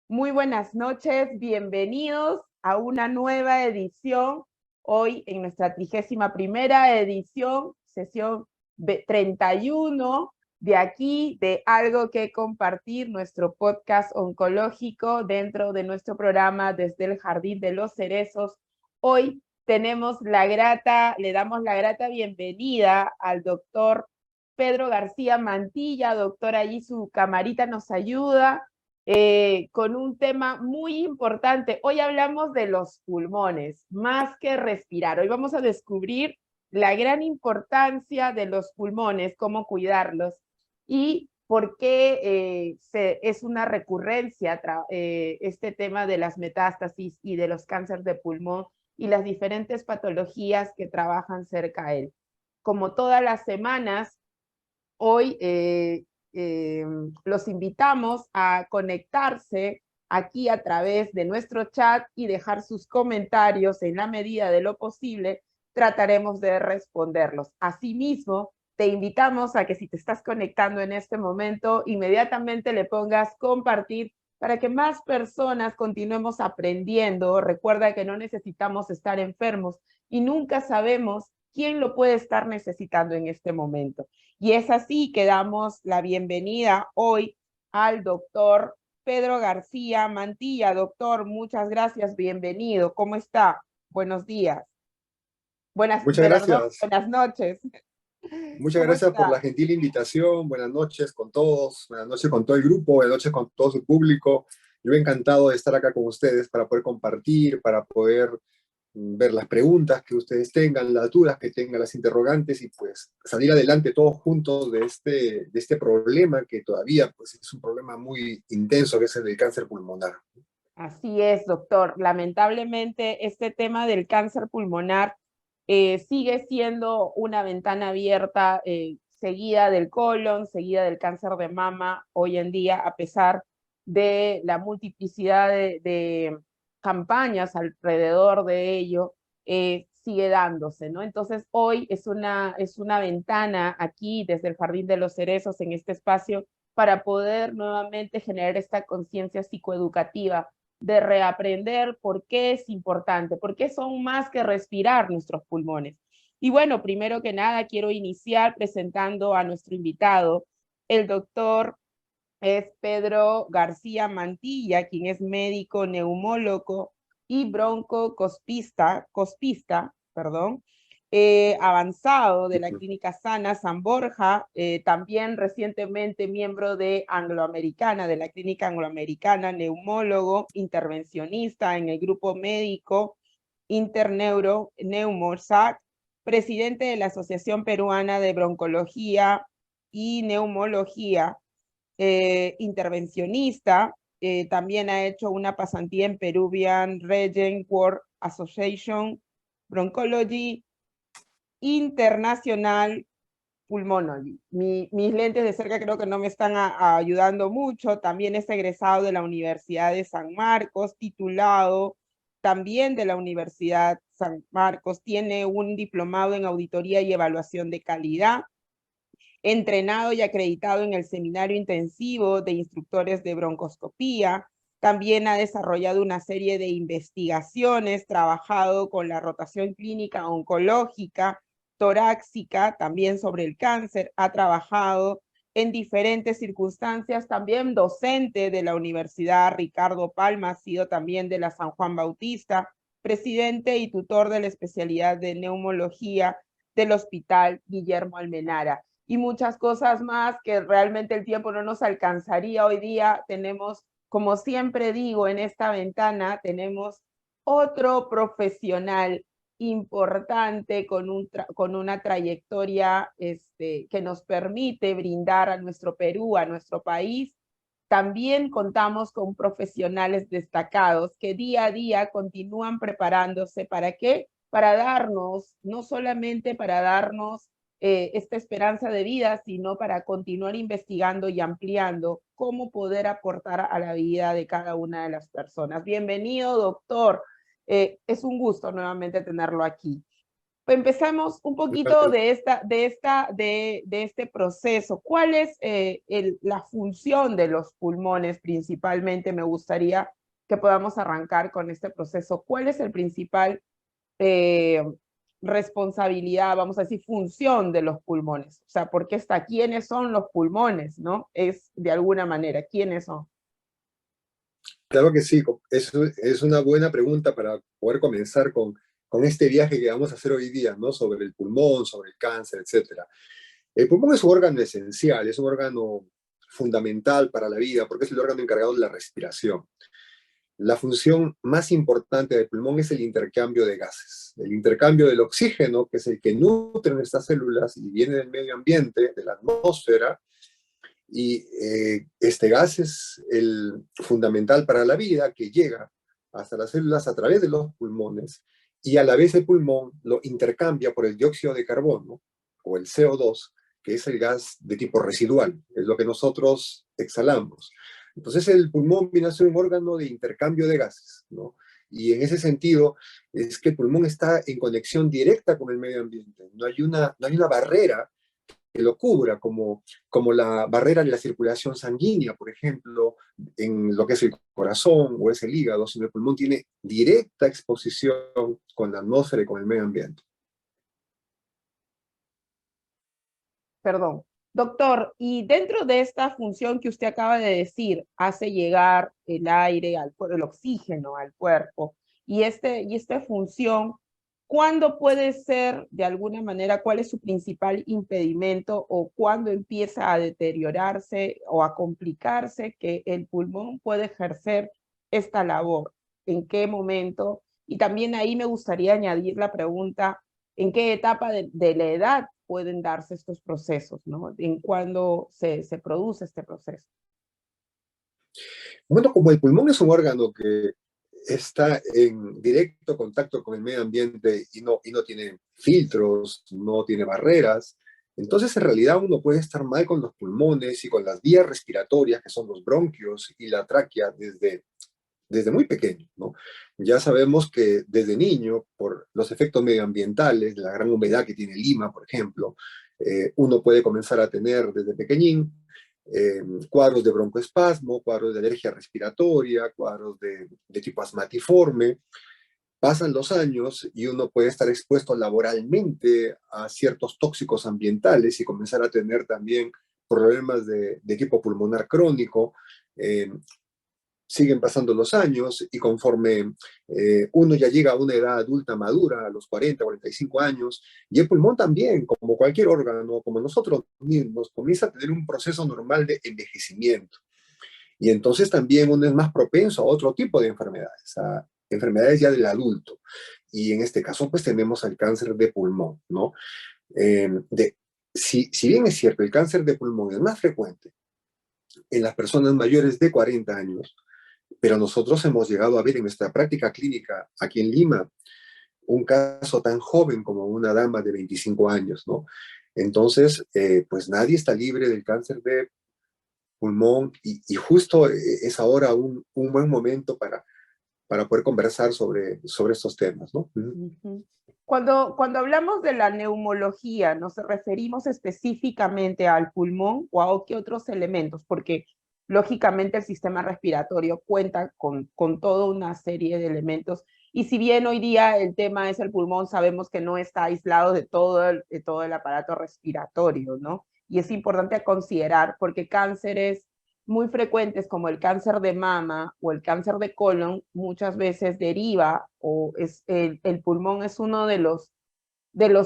Muy buenas noches, bienvenidos a una nueva edición, hoy en nuestra 31ª edición, sesión 31 de aquí, de Algo que Compartir, nuestro podcast oncológico dentro de nuestro programa Desde el Jardín de los Cerezos. Hoy tenemos le damos la grata bienvenida al doctor Pedro García Mantilla. Doctor, allí su camarita nos ayuda. Con un tema muy importante. Hoy hablamos de los pulmones, más que respirar. Hoy vamos a descubrir la gran importancia de los pulmones, cómo cuidarlos y por qué es una recurrencia este tema de las metástasis y de los cánceres de pulmón y las diferentes patologías que trabajan cerca a él. Como todas las semanas, hoy los invitamos a conectarse aquí a través de nuestro chat y dejar sus comentarios. En la medida de lo posible trataremos de responderlos. Asimismo, te invitamos a que si te estás conectando en este momento, inmediatamente le pongas compartir para que más personas continuemos aprendiendo. Recuerda que no necesitamos estar enfermos y nunca sabemos quién lo puede estar necesitando en este momento. Y es así que damos la bienvenida hoy al doctor Pedro García Mantilla. Doctor, muchas gracias, bienvenido. ¿Cómo está? Buenos días. Muchas gracias. Buenas noches. Muchas ¿Cómo gracias por está? la gentil invitación. Buenas noches con todos. Buenas noches con todo el grupo. Buenas noches con todo su público. Yo encantado de estar acá con ustedes para poder compartir, para poder ver las preguntas que ustedes tengan, las dudas que tengan, las interrogantes y pues salir adelante todos juntos de este problema que todavía pues, es un problema muy intenso que es el del cáncer pulmonar. Así es, doctor. Lamentablemente, este tema del cáncer pulmonar sigue siendo una ventana abierta, seguida del colon, seguida del cáncer de mama, hoy en día, a pesar de la multiplicidad de campañas alrededor de ello, sigue dándose, ¿no? Entonces, hoy es una ventana aquí, desde el Jardín de los Cerezos, en este espacio, para poder nuevamente generar esta conciencia psicoeducativa de reaprender por qué es importante, por qué son más que respirar nuestros pulmones. Y bueno, primero que nada quiero iniciar presentando a nuestro invitado. El doctor es Pedro García Mantilla, quien es médico neumólogo y cospista, perdón, avanzado de la Clínica Sana San Borja, también recientemente miembro de Angloamericana, de la Clínica Angloamericana, neumólogo, intervencionista en el grupo médico Interneuro Neumorsac, presidente de la Asociación Peruana de Broncología y Neumología, intervencionista. También ha hecho una pasantía en Peruvian Region World Association Bronchology Internacional Pulmonology. Mis lentes de cerca creo que no me están ayudando mucho. También es egresado de la Universidad de San Marcos, titulado también de la Universidad San Marcos. Tiene un diplomado en auditoría y evaluación de calidad, entrenado y acreditado en el Seminario Intensivo de Instructores de Broncoscopía. También ha desarrollado una serie de investigaciones, trabajado con la rotación clínica oncológica, torácica, también sobre el cáncer, ha trabajado en diferentes circunstancias, también docente de la Universidad Ricardo Palma, ha sido también de la San Juan Bautista, presidente y tutor de la especialidad de neumología del Hospital Guillermo Almenara, y muchas cosas más que realmente el tiempo no nos alcanzaría. Hoy día tenemos, como siempre digo, en esta ventana tenemos otro profesional importante con una trayectoria que nos permite brindar a nuestro Perú, a nuestro país. También contamos con profesionales destacados que día a día continúan preparándose. ¿Para qué? Para darnos, no solamente para darnos esta esperanza de vida, sino para continuar investigando y ampliando cómo poder aportar a la vida de cada una de las personas. Bienvenido, doctor. Es un gusto nuevamente tenerlo aquí. Empezamos un poquito de este proceso. ¿Cuál es la función de los pulmones principalmente? Me gustaría que podamos arrancar con este proceso. ¿Cuál es el principal eh, responsabilidad, vamos a decir, función de los pulmones? O sea, ¿por qué está? ¿Quiénes son los pulmones, no? Es de alguna manera, ¿quiénes son? Claro que sí, eso es una buena pregunta para poder comenzar con este viaje que vamos a hacer hoy día, ¿no? Sobre el pulmón, sobre el cáncer, etcétera. El pulmón es un órgano esencial, es un órgano fundamental para la vida porque es el órgano encargado de la respiración. La función más importante del pulmón es el intercambio de gases. El intercambio del oxígeno, que es el que nutre nuestras células y viene del medio ambiente, de la atmósfera, y este gas es el fundamental para la vida que llega hasta las células a través de los pulmones y a la vez el pulmón lo intercambia por el dióxido de carbono o el CO2, que es el gas de tipo residual, es lo que nosotros exhalamos. Entonces el pulmón viene a ser un órgano de intercambio de gases, ¿no? Y en ese sentido es que el pulmón está en conexión directa con el medio ambiente. No hay una barrera que lo cubra, como la barrera de la circulación sanguínea, por ejemplo, en lo que es el corazón o es el hígado, sino el pulmón tiene directa exposición con la atmósfera y con el medio ambiente. Perdón. Doctor, y dentro de esta función que usted acaba de decir, hace llegar el aire, el oxígeno al cuerpo, y esta función, ¿cuándo puede ser, de alguna manera, cuál es su principal impedimento o cuándo empieza a deteriorarse o a complicarse que el pulmón puede ejercer esta labor? ¿En qué momento? Y también ahí me gustaría añadir la pregunta, ¿en qué etapa de la edad pueden darse estos procesos, ¿no? En cuándo se produce este proceso. Bueno, como el pulmón es un órgano que está en directo contacto con el medio ambiente y no tiene filtros, no tiene barreras, entonces en realidad uno puede estar mal con los pulmones y con las vías respiratorias, que son los bronquios y la tráquea, desde muy pequeño, ¿no? Ya sabemos que desde niño, por los efectos medioambientales, la gran humedad que tiene Lima, por ejemplo, uno puede comenzar a tener desde pequeñín cuadros de broncoespasmo, cuadros de alergia respiratoria, cuadros de tipo asmatiforme. Pasan los años y uno puede estar expuesto laboralmente a ciertos tóxicos ambientales y comenzar a tener también problemas de tipo pulmonar crónico. Eh, Siguen pasando los años y conforme uno ya llega a una edad adulta madura, a los 40, 45 años, y el pulmón también, como cualquier órgano, como nosotros mismos, comienza a tener un proceso normal de envejecimiento. Y entonces también uno es más propenso a otro tipo de enfermedades, a enfermedades ya del adulto. Y en este caso, pues tenemos el cáncer de pulmón, ¿no? Eh, de, si bien es cierto, el cáncer de pulmón es más frecuente en las personas mayores de 40 años, pero nosotros hemos llegado a ver en nuestra práctica clínica aquí en Lima un caso tan joven como una dama de 25 años, ¿no? Entonces, pues nadie está libre del cáncer de pulmón y justo es ahora un buen momento para poder conversar sobre estos temas, ¿no? Uh-huh. Cuando hablamos de la neumología, ¿nos referimos específicamente al pulmón o a qué otros elementos? Porque lógicamente el sistema respiratorio cuenta con toda una serie de elementos. Y si bien hoy día el tema es el pulmón, sabemos que no está aislado de todo el aparato respiratorio, ¿no? Y es importante considerar porque cánceres muy frecuentes como el cáncer de mama o el cáncer de colon muchas veces deriva o el pulmón es uno de los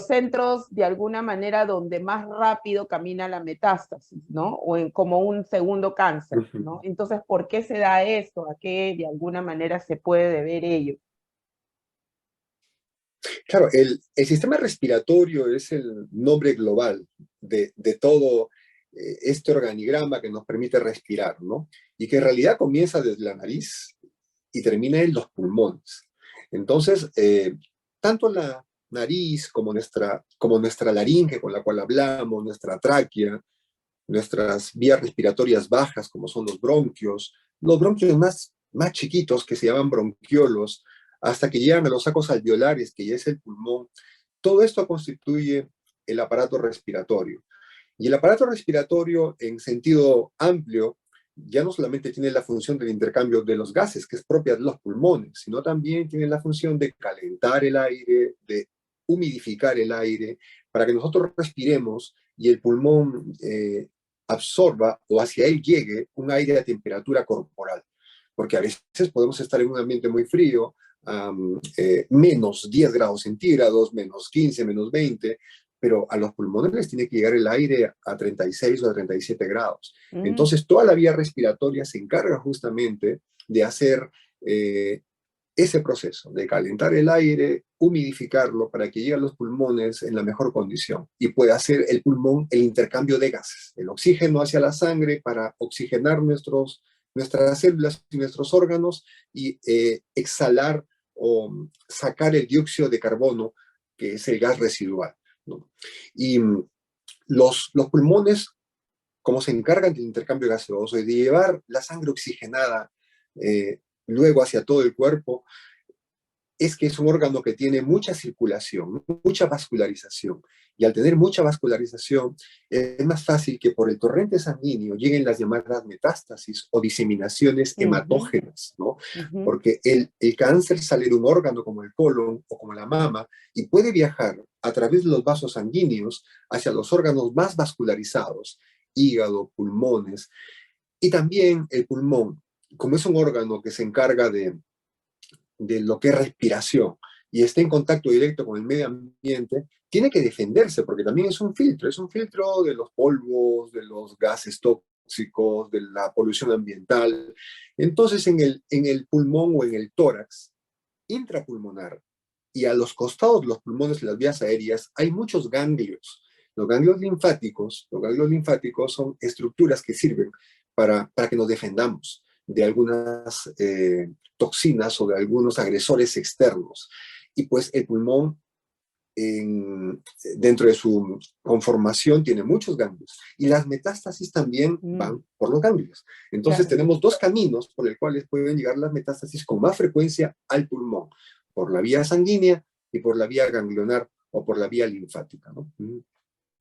centros de alguna manera donde más rápido camina la metástasis, ¿no? Como un segundo cáncer, ¿no? Entonces, ¿por qué se da esto? ¿A qué de alguna manera se puede deber ello? Claro, el sistema respiratorio es el nombre global de todo este organigrama que nos permite respirar, ¿no? Y que en realidad comienza desde la nariz y termina en los pulmones. Entonces, tanto la nariz como nuestra laringe con la cual hablamos, nuestra tráquea, nuestras vías respiratorias bajas como son los bronquios más chiquitos que se llaman bronquiolos, hasta que llegan a los sacos alveolares, que ya es el pulmón, Todo esto constituye el aparato respiratorio. Y el aparato respiratorio, en sentido amplio, ya no solamente tiene la función del intercambio de los gases, que es propia de los pulmones, sino también tiene la función de calentar el aire, de humidificar el aire, para que nosotros respiremos y el pulmón absorba o hacia él llegue un aire a temperatura corporal. Porque a veces podemos estar en un ambiente muy frío, menos 10 grados centígrados, menos 15, menos 20, pero a los pulmones les tiene que llegar el aire a 36 o a 37 grados. Mm, Entonces, toda la vía respiratoria se encarga justamente de hacer ese proceso, de calentar el aire, humidificarlo para que llegue a los pulmones en la mejor condición y pueda hacer el pulmón el intercambio de gases, el oxígeno hacia la sangre para oxigenar nuestras células y nuestros órganos y exhalar o sacar el dióxido de carbono, que es el gas residual, ¿no? Y los pulmones, como se encargan del intercambio gaseoso y de llevar la sangre oxigenada luego hacia todo el cuerpo, es que es un órgano que tiene mucha circulación, mucha vascularización. Y al tener mucha vascularización, es más fácil que por el torrente sanguíneo lleguen las llamadas metástasis o diseminaciones ujú, hematógenas, ¿no? ujú, Porque el cáncer sale de un órgano como el colon o como la mama y puede viajar a través de los vasos sanguíneos hacia los órganos más vascularizados, hígado, pulmones. Y también el pulmón, como es un órgano que se encarga de lo que es respiración y está en contacto directo con el medio ambiente, tiene que defenderse porque también es un filtro de los polvos, de los gases tóxicos, de la polución ambiental. Entonces, en el pulmón o en el tórax intrapulmonar y a los costados de los pulmones y las vías aéreas hay muchos ganglios. Los ganglios linfáticos son estructuras que sirven para que nos defendamos de algunas toxinas o de algunos agresores externos. Y pues el pulmón, dentro de su conformación, tiene muchos ganglios. Y las metástasis también mm, van por los ganglios. Entonces claro. tenemos dos caminos por el cuales pueden llegar las metástasis con más frecuencia al pulmón, por la vía sanguínea y por la vía ganglionar o por la vía linfática, ¿no?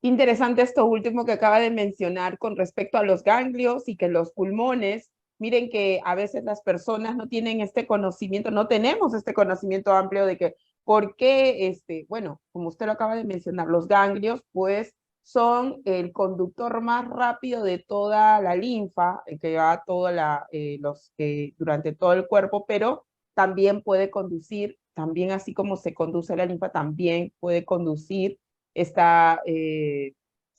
Interesante esto último que acaba de mencionar con respecto a los ganglios y que los pulmones, miren que a veces las personas no tienen este conocimiento, no tenemos este conocimiento amplio de que por qué, bueno, como usted lo acaba de mencionar, los ganglios, pues son el conductor más rápido de toda la linfa, que va toda durante todo el cuerpo, pero también puede conducir, también así como se conduce la linfa, también puede conducir está el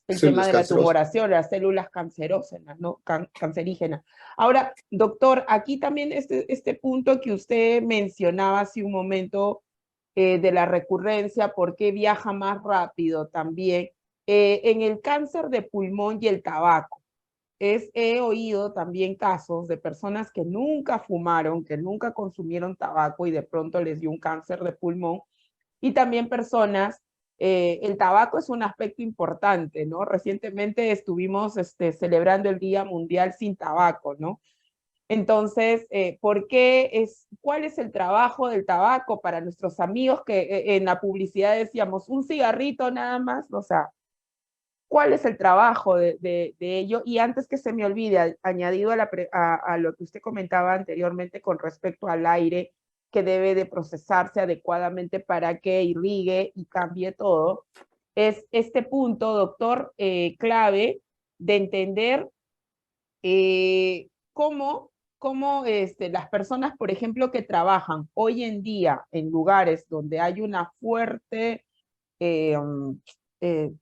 tema Células de la cancerosas. tumoración, las células cancerógenas, ¿no? Cancerígenas. Ahora, doctor, aquí también este punto que usted mencionaba hace un momento de la recurrencia, por qué viaja más rápido también, en el cáncer de pulmón y el tabaco. He oído también casos de personas que nunca fumaron, que nunca consumieron tabaco y de pronto les dio un cáncer de pulmón y también personas, el tabaco es un aspecto importante, ¿no? Recientemente estuvimos celebrando el Día Mundial sin Tabaco, ¿no? Entonces, ¿cuál es el trabajo del tabaco para nuestros amigos que en la publicidad decíamos un cigarrito nada más? O sea, ¿cuál es el trabajo de ello? Y antes que se me olvide, añadido a lo que usted comentaba anteriormente con respecto al aire que debe de procesarse adecuadamente para que irrigue y cambie todo, es este punto, doctor, clave de entender cómo las personas, por ejemplo, que trabajan hoy en día en lugares donde hay una fuerte eh, eh,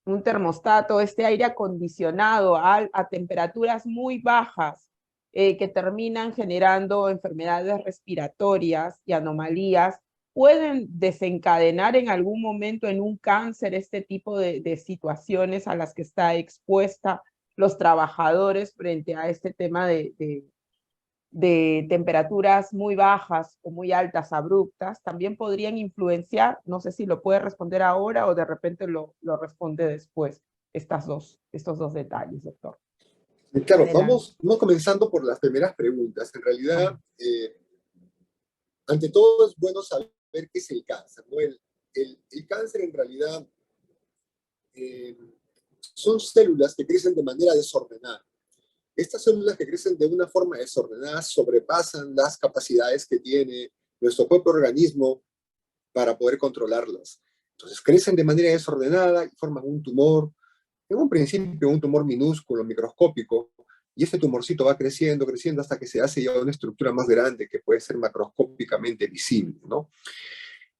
un termostato, este aire acondicionado a temperaturas muy bajas que terminan generando enfermedades respiratorias y anomalías, pueden desencadenar en algún momento en un cáncer este tipo de situaciones a las que está expuesta los trabajadores frente a este tema de temperaturas muy bajas o muy altas, abruptas, también podrían influenciar, no sé si lo puede responder ahora o de repente lo responde después, estos dos detalles, doctor. Claro, Adelante. vamos comenzando por las primeras preguntas. En realidad, Ajá. ante todo es bueno saber qué es el cáncer, ¿no? el cáncer en realidad eh, son células que crecen de manera desordenada. Estas células que crecen de una forma desordenada sobrepasan las capacidades que tiene nuestro propio organismo para poder controlarlas. Entonces crecen de manera desordenada y forman un tumor, en un principio un tumor minúsculo, microscópico, y este tumorcito va creciendo, creciendo hasta que se hace ya una estructura más grande que puede ser macroscópicamente visible, ¿no?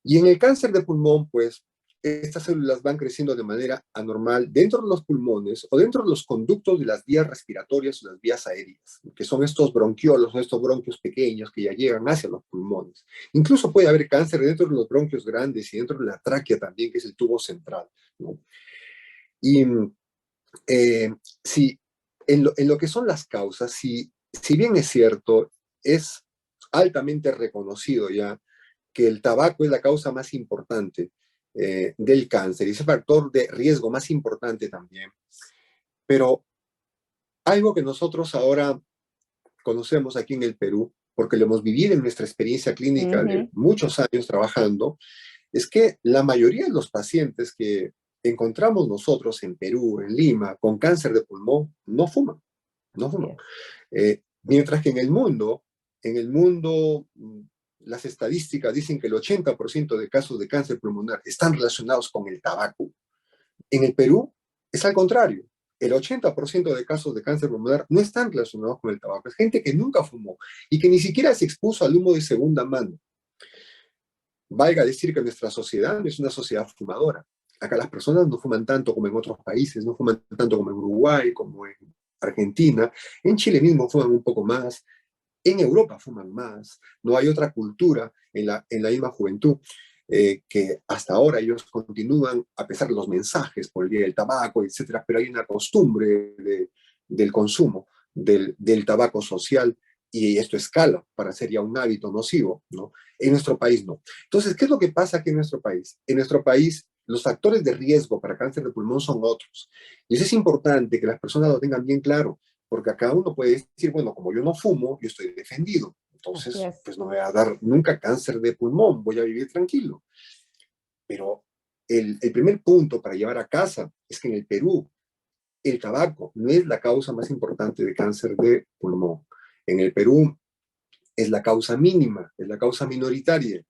Y en el cáncer de pulmón, pues, estas células van creciendo de manera anormal dentro de los pulmones o dentro de los conductos de las vías respiratorias o las vías aéreas, que son estos bronquiolos, estos bronquios pequeños que ya llegan hacia los pulmones. Incluso puede haber cáncer dentro de los bronquios grandes y dentro de la tráquea también, que es el tubo central, ¿no? Y eh, si en lo que son las causas, si bien es cierto, es altamente reconocido ya que el tabaco es la causa más importante del cáncer y es el factor de riesgo más importante también. Pero algo que nosotros ahora conocemos aquí en el Perú, porque lo hemos vivido en nuestra experiencia clínica de Ujú. muchos años trabajando, es que la mayoría de los pacientes que encontramos nosotros en Perú, en Lima, con cáncer de pulmón, no fuman, no Así fuman. es. Mientras que en el mundo, las estadísticas dicen que el 80% de casos de cáncer pulmonar están relacionados con el tabaco. En el Perú es al contrario. El 80% de casos de cáncer pulmonar no están relacionados con el tabaco. Es gente que nunca fumó y que ni siquiera se expuso al humo de segunda mano. Valga decir que nuestra sociedad no es una sociedad fumadora. Acá las personas no fuman tanto como en otros países, no fuman tanto como en Uruguay, como en Argentina. En Chile mismo fuman un poco más. En Europa fuman más. No hay otra cultura en la misma juventud que hasta ahora ellos continúan, a pesar de los mensajes por el día del tabaco, etcétera, pero hay una costumbre del consumo del tabaco social y esto escala para ser ya un hábito nocivo, ¿no? En nuestro país no. Entonces, ¿qué es lo que pasa aquí en nuestro país? En nuestro país, los factores de riesgo para cáncer de pulmón son otros. Y eso es importante que las personas lo tengan bien claro, porque acá uno puede decir, bueno, como yo no fumo, yo estoy defendido. Así Entonces, es. pues no me va a dar nunca cáncer de pulmón, voy a vivir tranquilo. Pero el primer punto para llevar a casa es que en el Perú el tabaco no es la causa más importante de cáncer de pulmón. En el Perú es la causa mínima, es la causa minoritaria.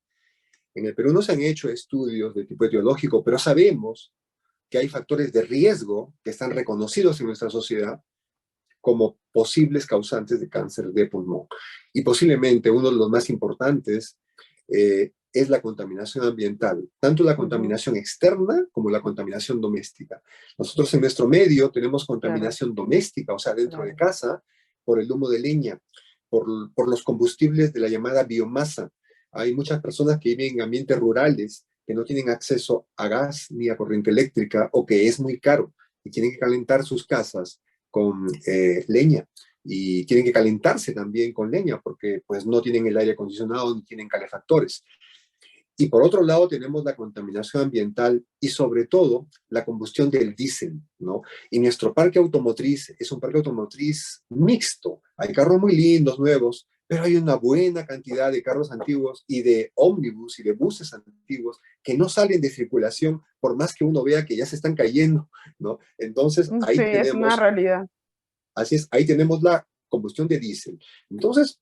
En el Perú no se han hecho estudios de tipo etiológico, pero sabemos que hay factores de riesgo que están reconocidos en nuestra sociedad como posibles causantes de cáncer de pulmón. Y posiblemente uno de los más importantes es la contaminación ambiental, tanto la Ujú. contaminación externa como la contaminación doméstica. Nosotros en nuestro medio tenemos Claro, contaminación doméstica, o sea, dentro de claro. casa, por el humo de leña, por los combustibles de la llamada biomasa. Hay muchas personas que viven en ambientes rurales que no tienen acceso a gas ni a corriente eléctrica o que es muy caro y tienen que calentar sus casas con leña y tienen que calentarse también con leña porque pues no tienen el aire acondicionado ni tienen calefactores. Y por otro lado tenemos la contaminación ambiental y sobre todo la combustión del diésel, ¿no? Y nuestro parque automotriz es un parque automotriz mixto. Hay carros muy lindos, nuevos, pero hay una buena cantidad de carros antiguos y de ómnibus y de buses antiguos que no salen de circulación por más que uno vea que ya se están cayendo, ¿no? Entonces Sí, ahí es una tenemos, realidad. así es, ahí tenemos la combustión de diésel. Entonces,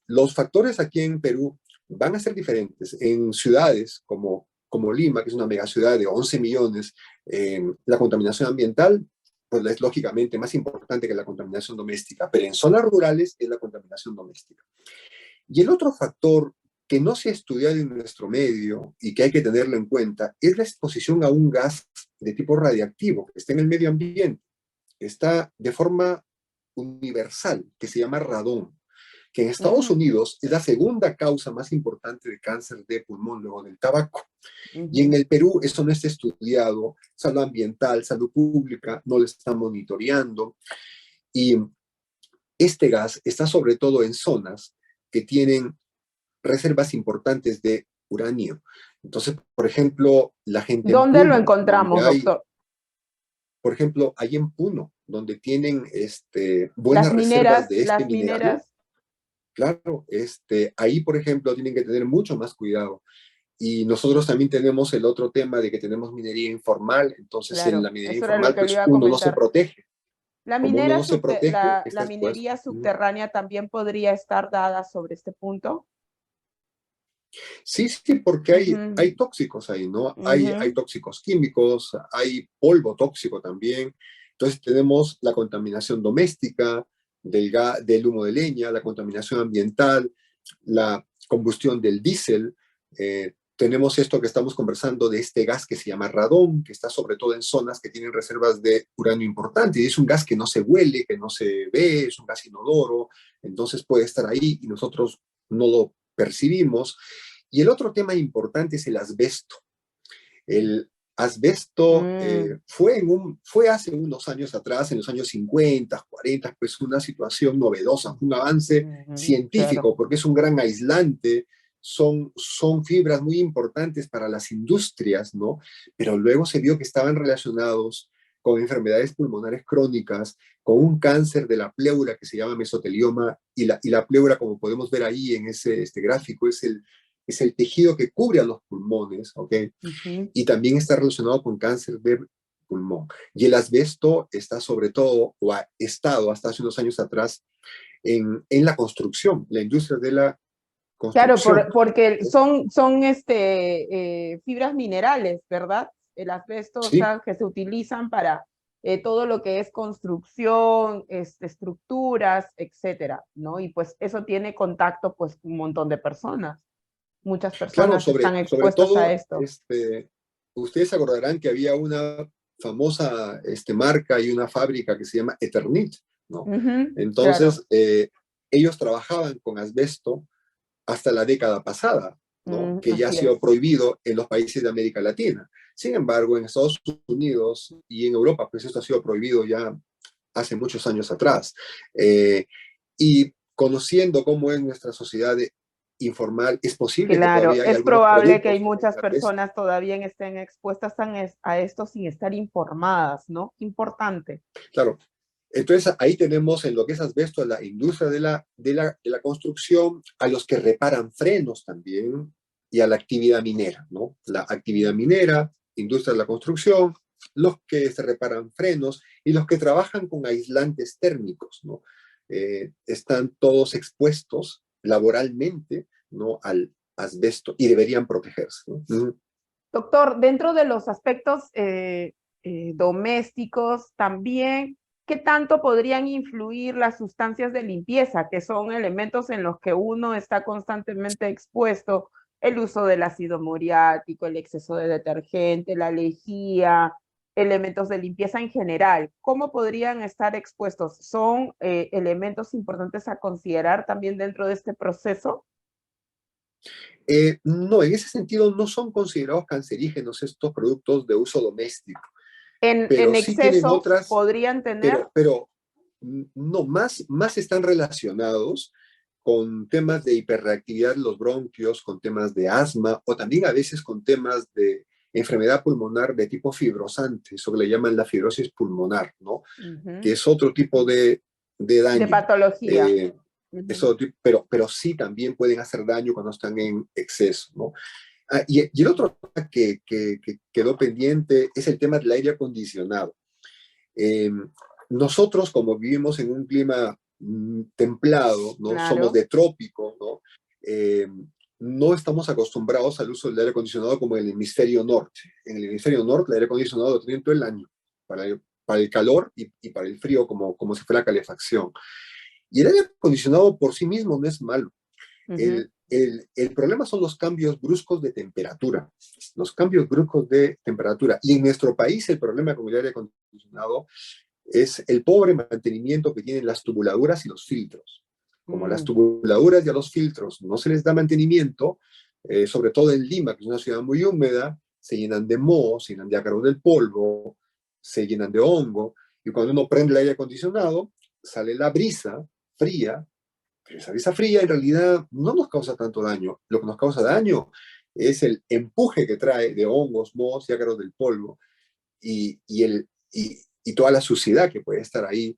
los factores aquí en Perú van a ser diferentes. En ciudades como Lima, que es una megaciudad de 11 millones, la contaminación ambiental pues es lógicamente más importante que la contaminación doméstica, pero en zonas rurales es la contaminación doméstica. Y el otro factor que no se ha estudiado en nuestro medio y que hay que tenerlo en cuenta es la exposición a un gas de tipo radiactivo que está en el medio ambiente, que está de forma universal, que se llama radón, que en Estados Ujú, Unidos es la segunda causa más importante de cáncer de pulmón luego del tabaco. Y en ujú. el Perú eso no está estudiado, salud ambiental, salud pública, no lo están monitoreando. Y este gas está sobre todo en zonas que tienen reservas importantes de uranio. Entonces, por ejemplo, la gente en ¿Dónde lo Puno, donde encontramos, hay, doctor? por ejemplo, hay en Puno, donde tienen buenas reservas de este Las mineral. mineras. Claro, ahí, por ejemplo, tienen que tener mucho más cuidado. Y nosotros también tenemos el otro tema de que tenemos minería informal, entonces en la Claro, minería eso era lo informal que le pues iba a uno no se comentar. protege. La Como uno minera no se protege, está la expuesto. minería subterránea también podría estar dada sobre este punto. Sí, sí, porque Ujú, hay tóxicos ahí, ¿no? Hay ujú, tóxicos químicos, hay polvo tóxico también. Entonces tenemos la contaminación doméstica, del humo de leña, la contaminación ambiental, la combustión del diésel. Tenemos esto que estamos conversando de este gas que se llama radón, que está sobre todo en zonas que tienen reservas de uranio importante, y es un gas que no se huele, que no se ve, es un gas inodoro, entonces puede estar ahí y nosotros no lo percibimos. Y el otro tema importante es el asbesto. El asbesto mm, fue hace unos años atrás, en los años 50, 40, pues una situación novedosa, un avance ujú, claro. científico, porque es un gran aislante, son fibras muy importantes para las industrias, ¿no? Pero luego se vio que estaban relacionados con enfermedades pulmonares crónicas, con un cáncer de la pleura que se llama mesotelioma, y la pleura, como podemos ver ahí en este gráfico, es el tejido que cubre a los pulmones, ¿ok? Ujú. Y también está relacionado con cáncer de pulmón. Y el asbesto está sobre todo, o ha estado hasta hace unos años atrás, en la construcción, la industria de la Claro, construcción. porque son fibras minerales, ¿verdad? El asbesto, o Sí, sea, que se utilizan para todo lo que es construcción, estructuras, etcétera, ¿no? Y pues eso tiene contacto pues con un montón de personas. Muchas claro, personas están sobre expuestas a todo, esto. ustedes se acordarán que había una famosa marca y una fábrica que se llama Eternit, ¿no? Ujú, claro. Entonces, ellos trabajaban con asbesto hasta la década pasada, ¿no? Mm, Que ya ha así sido es. prohibido en los países de América Latina. Sin embargo, en Estados Unidos y en Europa, pues esto ha sido prohibido ya hace muchos años atrás. Eh, y conociendo cómo es nuestra sociedad informal, es posible que Claro, todavía haya es algunos probable que hay productos que muchas tengan esto. personas todavía estén expuestas a esto sin estar informadas, ¿no? Importante. Claro, entonces ahí tenemos en lo que es asbesto a la industria de la construcción, a los que reparan frenos también y a la actividad minera, ¿no? La actividad Mm. minera, industria de la construcción, los que se reparan frenos y los que trabajan con aislantes térmicos, ¿no? Están todos expuestos laboralmente, ¿no? Al asbesto y deberían protegerse, ¿no? Doctor, dentro de los aspectos domésticos también, ¿qué tanto podrían influir las sustancias de limpieza, que son elementos en los que uno está constantemente expuesto? El uso del ácido muriático, el exceso de detergente, la lejía, elementos de limpieza en general. ¿Cómo podrían estar expuestos? ¿Son elementos importantes a considerar también dentro de este proceso? No, en ese sentido no son considerados cancerígenos estos productos de uso doméstico, pero En sí tienen exceso otras, podrían tener. pero no, más están relacionados con temas de hiperreactividad de los bronquios, con temas de asma o también a veces con temas de enfermedad pulmonar de tipo fibrosante, eso que le llaman la fibrosis pulmonar, ¿no? Que Ujú. es otro tipo de De daño. patología. Eh, Ujú. pero sí también pueden hacer daño cuando están en exceso, ¿no? Y el otro tema que quedó pendiente es el tema del aire acondicionado. Eh, Nosotros, como vivimos en un clima templado, ¿no? Somos Claro. de trópico, ¿no? Eh, no estamos acostumbrados al uso del aire acondicionado como en el hemisferio norte. En el hemisferio norte, el aire acondicionado lo tienen todo el año, para el calor y para el frío, como si fuera calefacción. Y el aire acondicionado por sí mismo no es malo. Ujú. El problema son los cambios bruscos de temperatura. Los cambios bruscos de temperatura. Y en nuestro país el problema con el aire acondicionado es el pobre mantenimiento que tienen las tubuladuras y los filtros. Como a las Mm. tubuladuras y a los filtros no se les da mantenimiento, sobre todo en Lima, que es una ciudad muy húmeda, se llenan de moho, se llenan de ácaros del polvo, se llenan de hongo, y cuando uno prende el aire acondicionado, sale la brisa fría, pero esa brisa fría en realidad no nos causa tanto daño. Lo que nos causa daño es el empuje que trae de hongos, mohos y ácaros del polvo y toda la suciedad que puede estar ahí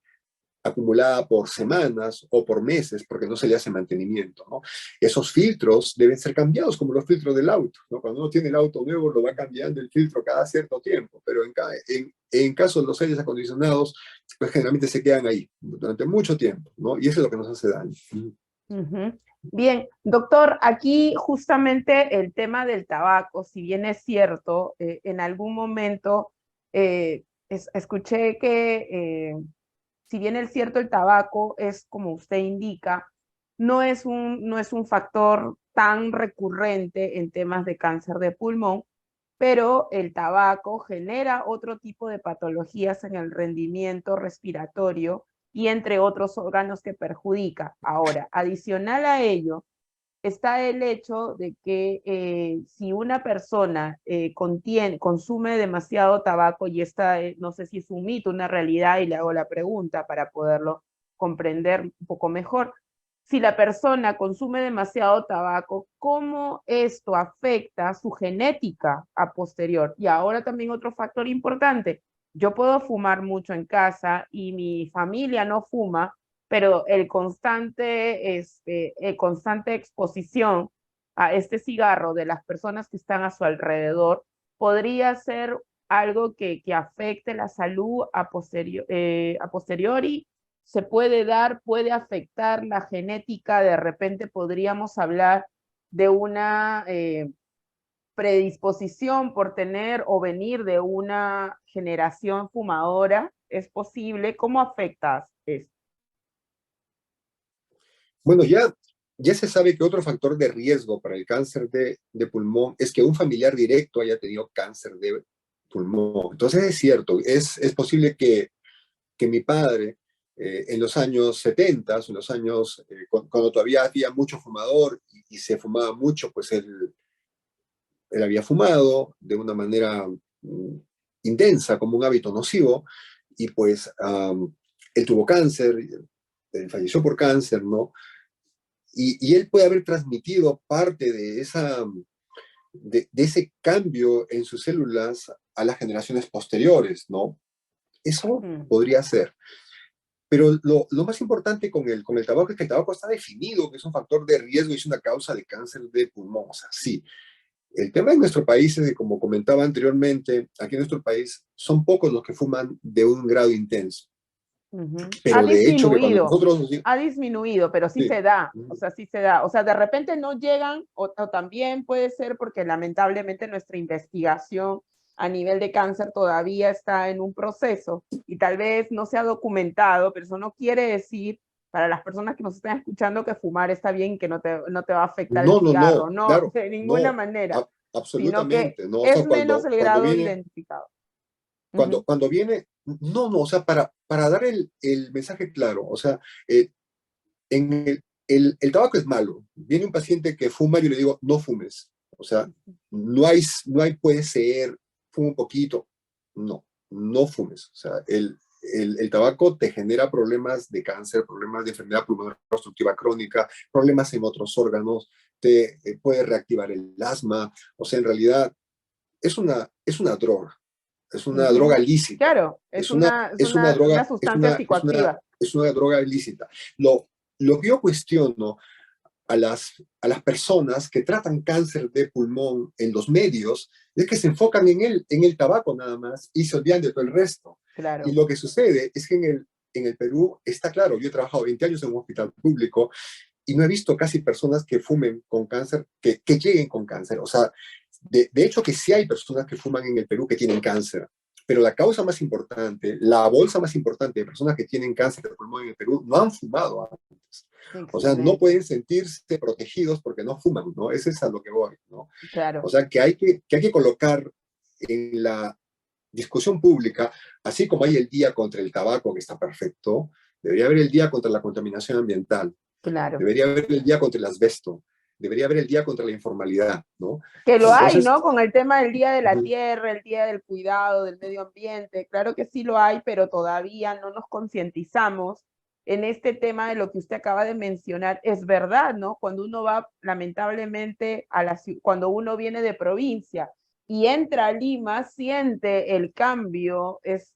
acumulada por semanas o por meses porque no se le hace mantenimiento, ¿no? Esos filtros deben ser cambiados como los filtros del auto, ¿no? Cuando uno tiene el auto nuevo lo va cambiando el filtro cada cierto tiempo, pero en caso de los aires acondicionados, pues generalmente se quedan ahí durante mucho tiempo, ¿no? Y eso es lo que nos hace daño. Ujú. Bien, doctor, aquí justamente el tema del tabaco, si bien es cierto, en algún momento escuché que si bien es cierto el tabaco es como usted indica, no es un factor tan recurrente en temas de cáncer de pulmón, pero el tabaco genera otro tipo de patologías en el rendimiento respiratorio y entre otros órganos que perjudica. Ahora, adicional a ello, está el hecho de que si una persona consume demasiado tabaco, y esta no sé si es un mito, una realidad, y le hago la pregunta para poderlo comprender un poco mejor. Si la persona consume demasiado tabaco, ¿cómo esto afecta su genética a posterior? Y ahora también otro factor importante, yo puedo fumar mucho en casa y mi familia no fuma, pero el constante exposición a este cigarro de las personas que están a su alrededor podría ser algo que afecte la salud a posteriori, se puede dar, puede afectar la genética, de repente podríamos hablar de una predisposición por tener o venir de una generación fumadora, ¿es posible? ¿Cómo afecta esto? Bueno, ya se sabe que otro factor de riesgo para el cáncer de pulmón es que un familiar directo haya tenido cáncer de pulmón. Entonces es cierto, es posible que mi padre en los años 70, en los años cuando todavía había mucho fumador y se fumaba mucho, pues él había fumado de una manera intensa, como un hábito nocivo, y pues él tuvo cáncer, él falleció por cáncer, ¿no? Y él puede haber transmitido parte de ese cambio en sus células a las generaciones posteriores, ¿no? Eso Mm. podría ser. Pero lo más importante con el tabaco es que el tabaco está definido, que es un factor de riesgo y es una causa de cáncer de pulmón. O sea, sí. El tema en nuestro país es que, como comentaba anteriormente, aquí en nuestro país son pocos los que fuman de un grado intenso. Ujú. Pero de hecho que cuando nosotros... Ha disminuido, pero sí Sí, se da, o sea, sí se da. O sea, de repente no llegan, o también puede ser porque lamentablemente nuestra investigación a nivel de cáncer todavía está en un proceso y tal vez no se ha documentado, pero eso no quiere decir para las personas que nos están escuchando que fumar está bien, que no te va a afectar el no, no, cigarro, no, no, claro, de ninguna no, manera, sino que absolutamente, no, o es sea, menos el cuando grado viene, identificado. Uh -huh. cuando viene, no, no, o sea, para dar el mensaje claro, o sea, en el tabaco es malo. Viene un paciente que fuma, yo le digo, no fumes. O sea, no hay puede ser, fuma un poquito. No, no fumes. O sea, el tabaco te genera problemas de cáncer, problemas de enfermedad pulmonar obstructiva crónica, problemas en otros órganos, te puede reactivar el asma. O sea, en realidad es una droga. Es Uh una droga -huh. lícita. Claro, Es una una droga, sustancia psicoactiva. es una droga ilícita. Lo que yo cuestiono a las personas que tratan cáncer de pulmón en los medios es que se enfocan en el tabaco nada más y se olvidan de todo el resto. Y Claro. lo que sucede es que en el Perú está claro, yo he trabajado 20 años en un hospital público y no he visto casi personas que fumen con cáncer, que lleguen con cáncer. O sea, de hecho que sí hay personas que fuman en el Perú que tienen cáncer, pero la causa más importante, la bolsa más importante de personas que tienen cáncer de pulmón en el Perú no han fumado antes. O sea, no Excelente. pueden sentirse protegidos porque no fuman, ¿no? Ese es a lo que voy, ¿no? O Claro. sea, que hay que colocar en la discusión pública, así como hay el día contra el tabaco, que está perfecto, debería haber el día contra la contaminación ambiental, Claro. debería haber el día contra el asbesto, debería haber el día contra la informalidad, ¿no? Que lo hay, Entonces, ¿no? Con el tema del Día de la Tierra, el Día del Cuidado del Medio Ambiente, claro que sí lo hay, pero todavía no nos concientizamos en este tema de lo que usted acaba de mencionar. Es verdad, ¿no? Cuando uno va, lamentablemente, cuando uno viene de provincia y entra a Lima, siente el cambio, es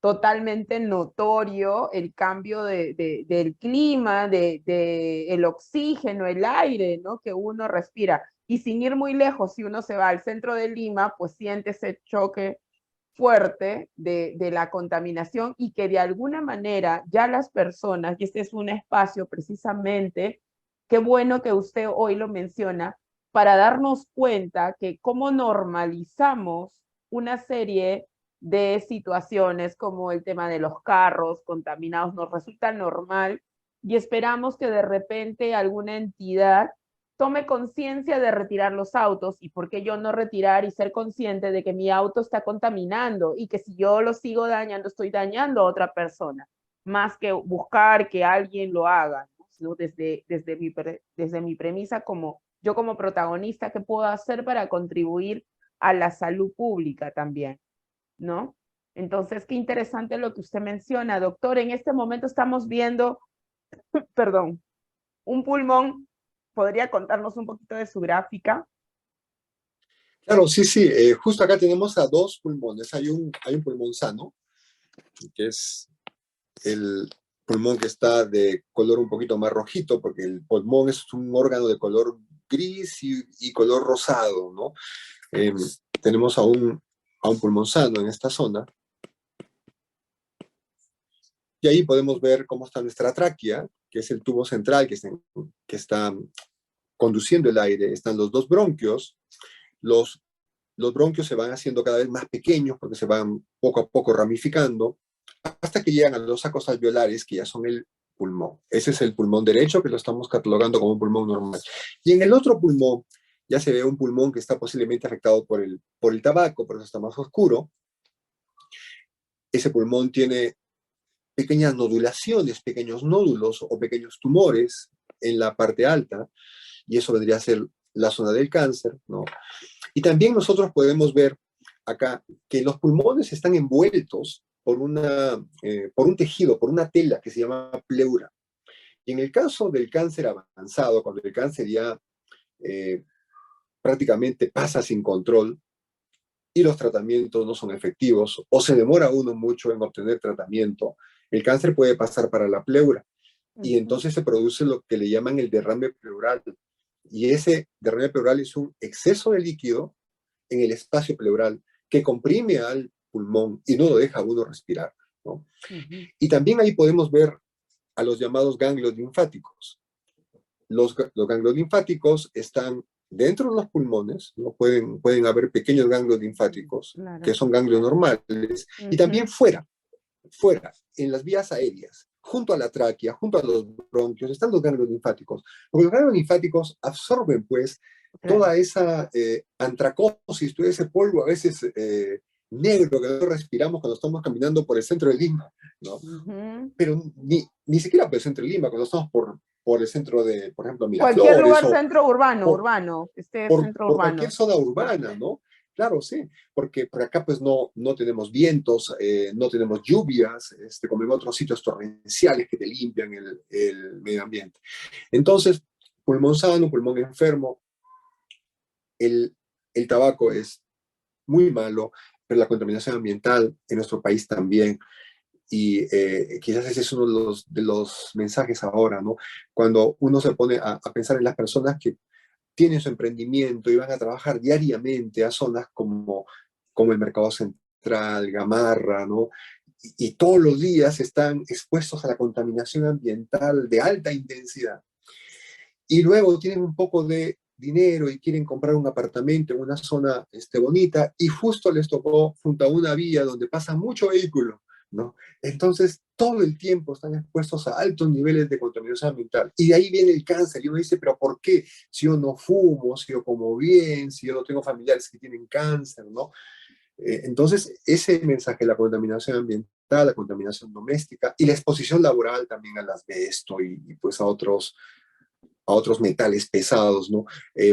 totalmente notorio el cambio del clima, el oxígeno, el aire, ¿no? Que uno respira. Y sin ir muy lejos, si uno se va al centro de Lima, pues siente ese choque fuerte de la contaminación y que de alguna manera ya las personas, y este es un espacio precisamente, qué bueno que usted hoy lo menciona, para darnos cuenta que cómo normalizamos una serie de situaciones como el tema de los carros contaminados nos resulta normal y esperamos que de repente alguna entidad tome conciencia de retirar los autos y por qué yo no retirar y ser consciente de que mi auto está contaminando y que si yo lo sigo dañando, estoy dañando a otra persona, más que buscar que alguien lo haga, ¿no? Sino desde mi premisa como yo como protagonista, ¿qué puedo hacer para contribuir a la salud pública también? ¿No? Entonces, qué interesante lo que usted menciona, doctor. En este momento estamos viendo, perdón, un pulmón. ¿Podría contarnos un poquito de su gráfica? Claro, sí, sí. Justo acá tenemos a dos pulmones. Hay un pulmón sano, que es el pulmón que está de color un poquito más rojito, porque el pulmón es un órgano de color gris y color rosado, ¿no? Eh, tenemos a un pulmón sano en esta zona, y ahí podemos ver cómo está nuestra tráquea, que es el tubo central que está conduciendo el aire. Están los dos bronquios. Los bronquios se van haciendo cada vez más pequeños porque se van poco a poco ramificando hasta que llegan a los sacos alveolares, que ya son el pulmón. Ese es el pulmón derecho, que lo estamos catalogando como un pulmón normal. Y en el otro pulmón ya se ve un pulmón que está posiblemente afectado por el tabaco, por eso está más oscuro. Ese pulmón tiene pequeñas nodulaciones, pequeños nódulos o pequeños tumores en la parte alta, y eso vendría a ser la zona del cáncer, ¿no? Y también nosotros podemos ver acá que los pulmones están envueltos por un tejido, por una tela que se llama pleura. Y en el caso del cáncer avanzado, cuando el cáncer ya eh, prácticamente pasa sin control y los tratamientos no son efectivos o se demora uno mucho en obtener tratamiento, el cáncer puede pasar para la pleura y entonces se produce lo que le llaman el derrame pleural. Y ese derrame pleural es un exceso de líquido en el espacio pleural que comprime al pulmón y no lo deja a uno respirar, ¿no? Y también ahí podemos ver a los llamados ganglios linfáticos. Los ganglios linfáticos están dentro de los pulmones, ¿no? Pueden haber pequeños ganglios linfáticos, Claro. que son ganglios normales, y también fuera, en las vías aéreas, junto a la tráquea, junto a los bronquios, están los ganglios linfáticos. Porque los ganglios linfáticos absorben, pues, Claro. toda esa antracosis, todo ese polvo a veces negro que no respiramos cuando estamos caminando por el centro de Lima, ¿no? Pero ni siquiera por el centro de Lima, cuando estamos por el centro de, por ejemplo, Cualquier Miraflores lugar o centro urbano, por, urbano, este por, centro por cualquier urbano. zona urbana, ¿no? Claro, sí, porque por acá pues no tenemos vientos, no tenemos lluvias, como en otros sitios torrenciales que te limpian el medio ambiente. Entonces, pulmón sano, pulmón enfermo, el, el tabaco es muy malo, pero la contaminación ambiental en nuestro país también. Y quizás ese es uno de los mensajes ahora, ¿no? Cuando uno se pone a pensar en las personas que tienen su emprendimiento y van a trabajar diariamente a zonas como el Mercado Central, Gamarra, ¿no? Y todos los días están expuestos a la contaminación ambiental de alta intensidad. Y luego tienen un poco de dinero y quieren comprar un apartamento en una zona bonita y justo les tocó junto a una vía donde pasa mucho vehículo, ¿no? Entonces, todo el tiempo están expuestos a altos niveles de contaminación ambiental. Y de ahí viene el cáncer. Y uno dice, pero ¿por qué? Si yo no fumo, si yo como bien, si yo no tengo familiares que tienen cáncer, ¿no? Entonces, ese mensaje, la contaminación ambiental, la contaminación doméstica y la exposición laboral también al asbesto y pues a otros metales pesados, ¿no?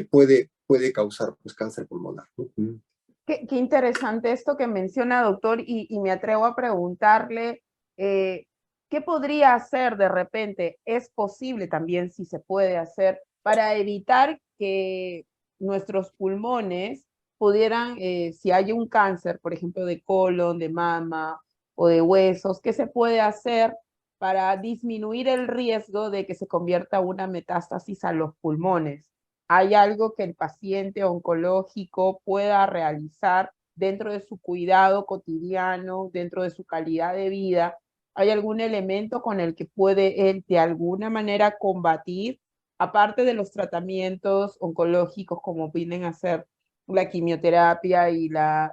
Puede causar pues, cáncer pulmonar, ¿no? Qué interesante esto que menciona, doctor, y me atrevo a preguntarle, eh, ¿qué podría hacer de repente? ¿Es posible también, si se puede hacer, para evitar que nuestros pulmones pudieran, si hay un cáncer, por ejemplo, de colon, de mama, o de huesos. ¿Qué se puede hacer para disminuir el riesgo de que se convierta una metástasis a los pulmones? ¿Hay algo que el paciente oncológico pueda realizar dentro de su cuidado cotidiano, dentro de su calidad de vida? ¿Hay algún elemento con el que puede él de alguna manera combatir, aparte de los tratamientos oncológicos como vienen a ser la quimioterapia y la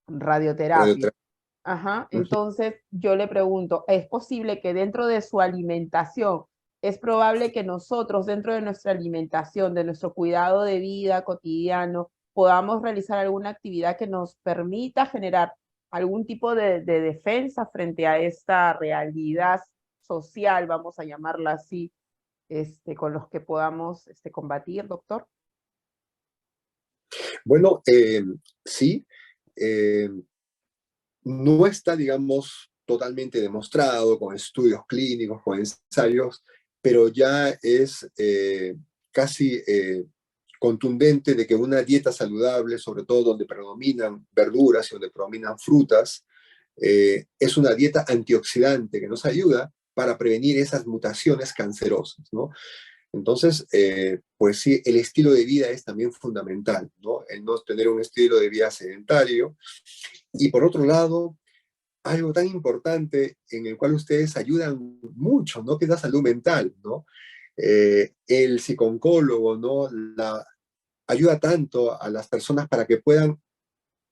radioterapia? radioterapia. Ajá, Ujú. entonces yo le pregunto, ¿es posible que dentro de su alimentación, es probable que nosotros dentro de nuestra alimentación, de nuestro cuidado de vida cotidiano, podamos realizar alguna actividad que nos permita generar algún tipo de defensa frente a esta realidad social, vamos a llamarla así, con los que podamos combatir, doctor? Bueno, sí, eh, no está, digamos, totalmente demostrado con estudios clínicos, con ensayos, pero ya es casi contundente de que una dieta saludable, sobre todo donde predominan verduras y donde predominan frutas, es una dieta antioxidante que nos ayuda para prevenir esas mutaciones cancerosas, ¿no? Entonces, pues sí, el estilo de vida es también fundamental, ¿no? El no tener un estilo de vida sedentario. Y por otro lado, algo tan importante en el cual ustedes ayudan mucho, ¿no? Que es la salud mental, ¿no? El psicooncólogo, ¿no? Ayuda tanto a las personas para que puedan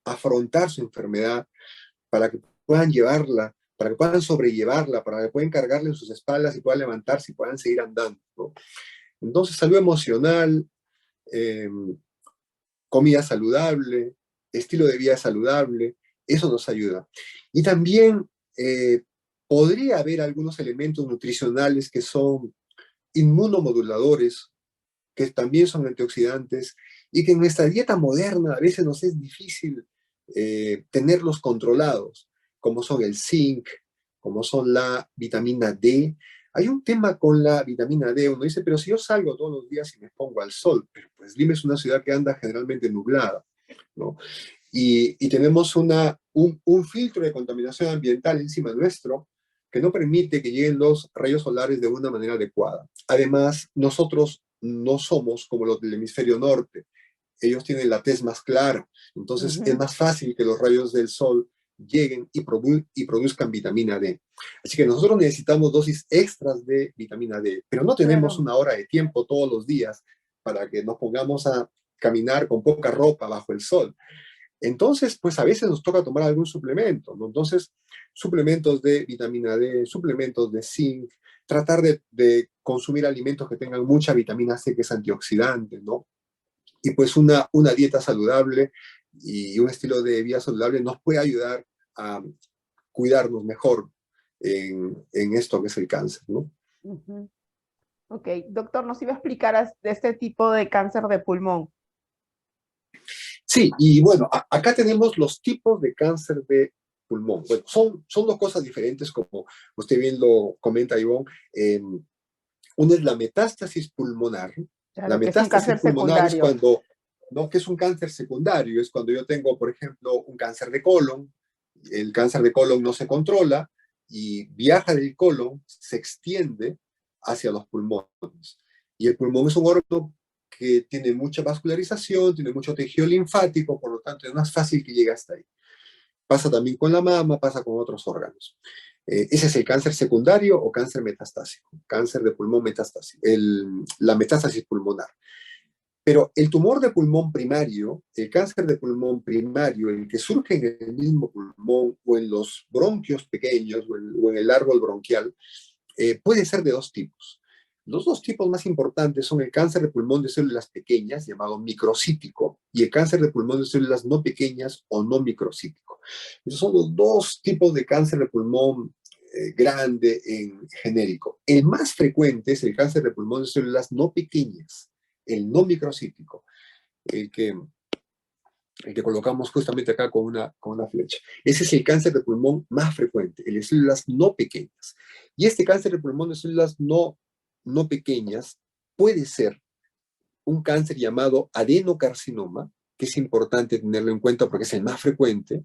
afrontar su enfermedad, para que puedan llevarla, para que puedan sobrellevarla, para que puedan cargarla en sus espaldas y puedan levantarse y puedan seguir andando, ¿no? Entonces, salud emocional, eh, comida saludable, estilo de vida saludable, eso nos ayuda. Y también podría haber algunos elementos nutricionales que son inmunomoduladores, que también son antioxidantes, y que en nuestra dieta moderna a veces nos es difícil tenerlos controlados, como son el zinc, como son la vitamina D. Hay un tema con la vitamina D, uno dice, pero si yo salgo todos los días y me pongo al sol, pero pues Lima es una ciudad que anda generalmente nublada, ¿no? Y tenemos un filtro de contaminación ambiental encima nuestro que no permite que lleguen los rayos solares de una manera adecuada. Además, nosotros no somos como los del hemisferio norte. Ellos tienen la tez más clara, entonces es Ujú. más fácil que los rayos del sol lleguen y produzcan vitamina D. Así que nosotros necesitamos dosis extras de vitamina D, pero no tenemos Claro. una hora de tiempo todos los días para que nos pongamos a caminar con poca ropa bajo el sol. Entonces, pues a veces nos toca tomar algún suplemento, ¿no? Entonces, suplementos de vitamina D, suplementos de zinc, tratar de consumir alimentos que tengan mucha vitamina C, que es antioxidante, ¿no? Y pues una dieta saludable y un estilo de vida saludable nos puede ayudar a cuidarnos mejor en esto que es el cáncer, ¿no? Ujú. Ok, doctor, nos iba a explicar de este tipo de cáncer de pulmón. Sí, y bueno, acá tenemos los tipos de cáncer de pulmón. Bueno, son dos cosas diferentes, como usted bien lo comenta, Ivonne. Eh, Una es la metástasis pulmonar. La Claro, que es un metástasis cáncer pulmonar es secundario. cuando, no, que es un cáncer secundario, es cuando yo tengo, por ejemplo, un cáncer de colon, el cáncer de colon no se controla y viaja del colon, se extiende hacia los pulmones. Y el pulmón es un órgano que tiene mucha vascularización, tiene mucho tejido linfático, por lo tanto es más fácil que llegue hasta ahí. Pasa también con la mama, pasa con otros órganos. Ese es el cáncer secundario o cáncer metastásico, cáncer de pulmón metastásico, la metástasis pulmonar. Pero el tumor de pulmón primario, el cáncer de pulmón primario, el que surge en el mismo pulmón o en los bronquios pequeños o en el árbol bronquial, puede ser de dos tipos. Los dos tipos más importantes son el cáncer de pulmón de células pequeñas, llamado microcítico, y el cáncer de pulmón de células no pequeñas o no microcítico. Esos son los dos tipos de cáncer de pulmón grande en genérico. El más frecuente es el cáncer de pulmón de células no pequeñas, el no microcítico, el que, el que colocamos justamente acá con una flecha. Ese es el cáncer de pulmón más frecuente, el de células no pequeñas. Y este cáncer de pulmón de células no pequeñas puede ser un cáncer llamado adenocarcinoma, que es importante tenerlo en cuenta porque es el más frecuente,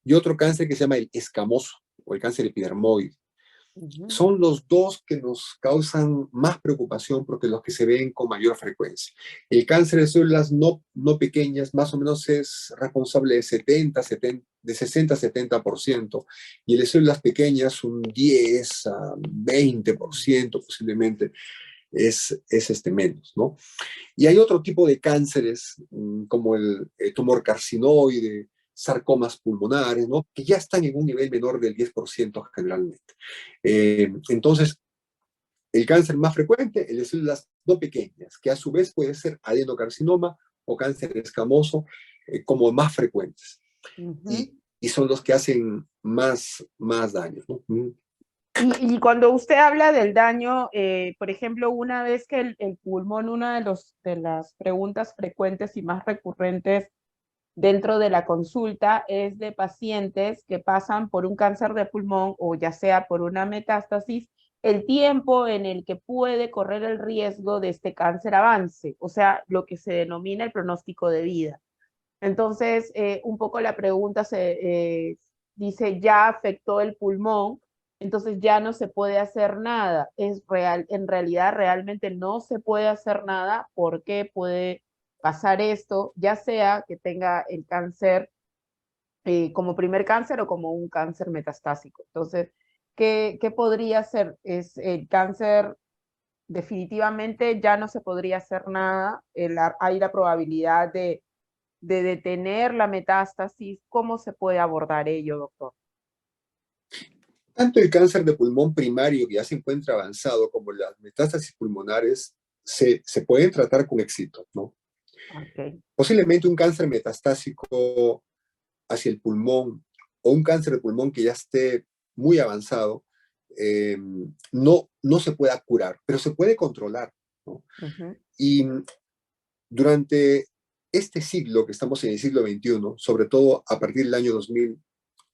y otro cáncer que se llama el escamoso o el cáncer epidermoide. Ujú. Son los dos que nos causan más preocupación porque los que se ven con mayor frecuencia. El cáncer de células no pequeñas más o menos es responsable de 60-70%, y el de células pequeñas un 10 a 20% posiblemente es menos, ¿no? Y hay otro tipo de cánceres, como el tumor carcinoide, sarcomas pulmonares, ¿no? Que ya están en un nivel menor del 10% generalmente. Entonces, el cáncer más frecuente, el de células no pequeñas, que a su vez puede ser adenocarcinoma o cáncer escamoso, como más frecuentes. Ujú. Y son los que hacen más daño, ¿no? Y cuando usted habla del daño, por ejemplo, una vez que el pulmón, una de las preguntas frecuentes y más recurrentes dentro de la consulta es de pacientes que pasan por un cáncer de pulmón o ya sea por una metástasis, el tiempo en el que puede correr el riesgo de este cáncer avance, o sea, lo que se denomina el pronóstico de vida. Entonces, un poco la pregunta dice, ya afectó el pulmón, entonces ya no se puede hacer nada. Es real, en realidad realmente no se puede hacer nada porque puede pasar esto, ya sea que tenga el cáncer como primer cáncer o como un cáncer metastásico. Entonces, ¿qué podría ser? Es el cáncer definitivamente ya no se podría hacer nada, hay la probabilidad de detener la metástasis. ¿Cómo se puede abordar ello, doctor? Tanto el cáncer de pulmón primario, que ya se encuentra avanzado, como las metástasis pulmonares, se pueden tratar con éxito, ¿no? Okay. Posiblemente un cáncer metastásico hacia el pulmón o un cáncer de pulmón que ya esté muy avanzado, no se pueda curar, pero se puede controlar, ¿no? Uh-huh. Y durante este siglo, que estamos en el siglo XXI, sobre todo a partir del año 2000,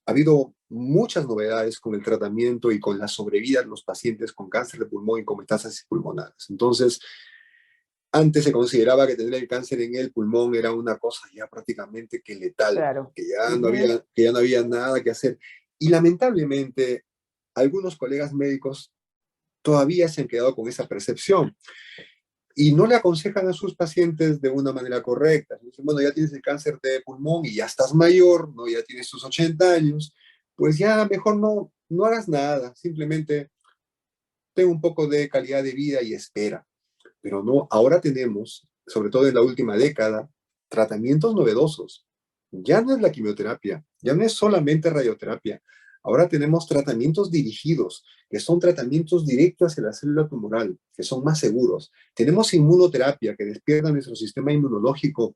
ha habido muchas novedades con el tratamiento y con la sobrevida de los pacientes con cáncer de pulmón y con metástasis pulmonares. Entonces, antes se consideraba que tener el cáncer en el pulmón era una cosa ya prácticamente que letal, Claro. que ya no Uh-huh. había nada que hacer. Y lamentablemente, algunos colegas médicos todavía se han quedado con esa percepción y no le aconsejan a sus pacientes de una manera correcta. Dicen, bueno, ya tienes el cáncer de pulmón y ya estás mayor, ¿no? Ya tienes tus 80 años, pues ya mejor no hagas nada, simplemente ten un poco de calidad de vida y espera. Pero no, ahora tenemos, sobre todo en la última década, tratamientos novedosos. Ya no es la quimioterapia, ya no es solamente radioterapia. Ahora tenemos tratamientos dirigidos, que son tratamientos directos hacia la célula tumoral, que son más seguros. Tenemos inmunoterapia, que despierta nuestro sistema inmunológico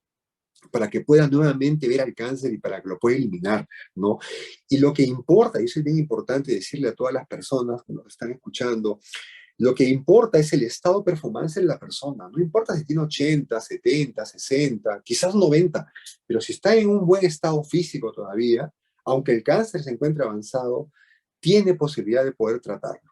para que pueda nuevamente ver al cáncer y para que lo pueda eliminar, ¿no? Y lo que importa, y eso es bien importante decirle a todas las personas que nos están escuchando, lo que importa es el estado de performance de la persona. No importa si tiene 80, 70, 60, quizás 90, pero si está en un buen estado físico todavía, aunque el cáncer se encuentre avanzado, tiene posibilidad de poder tratarlo.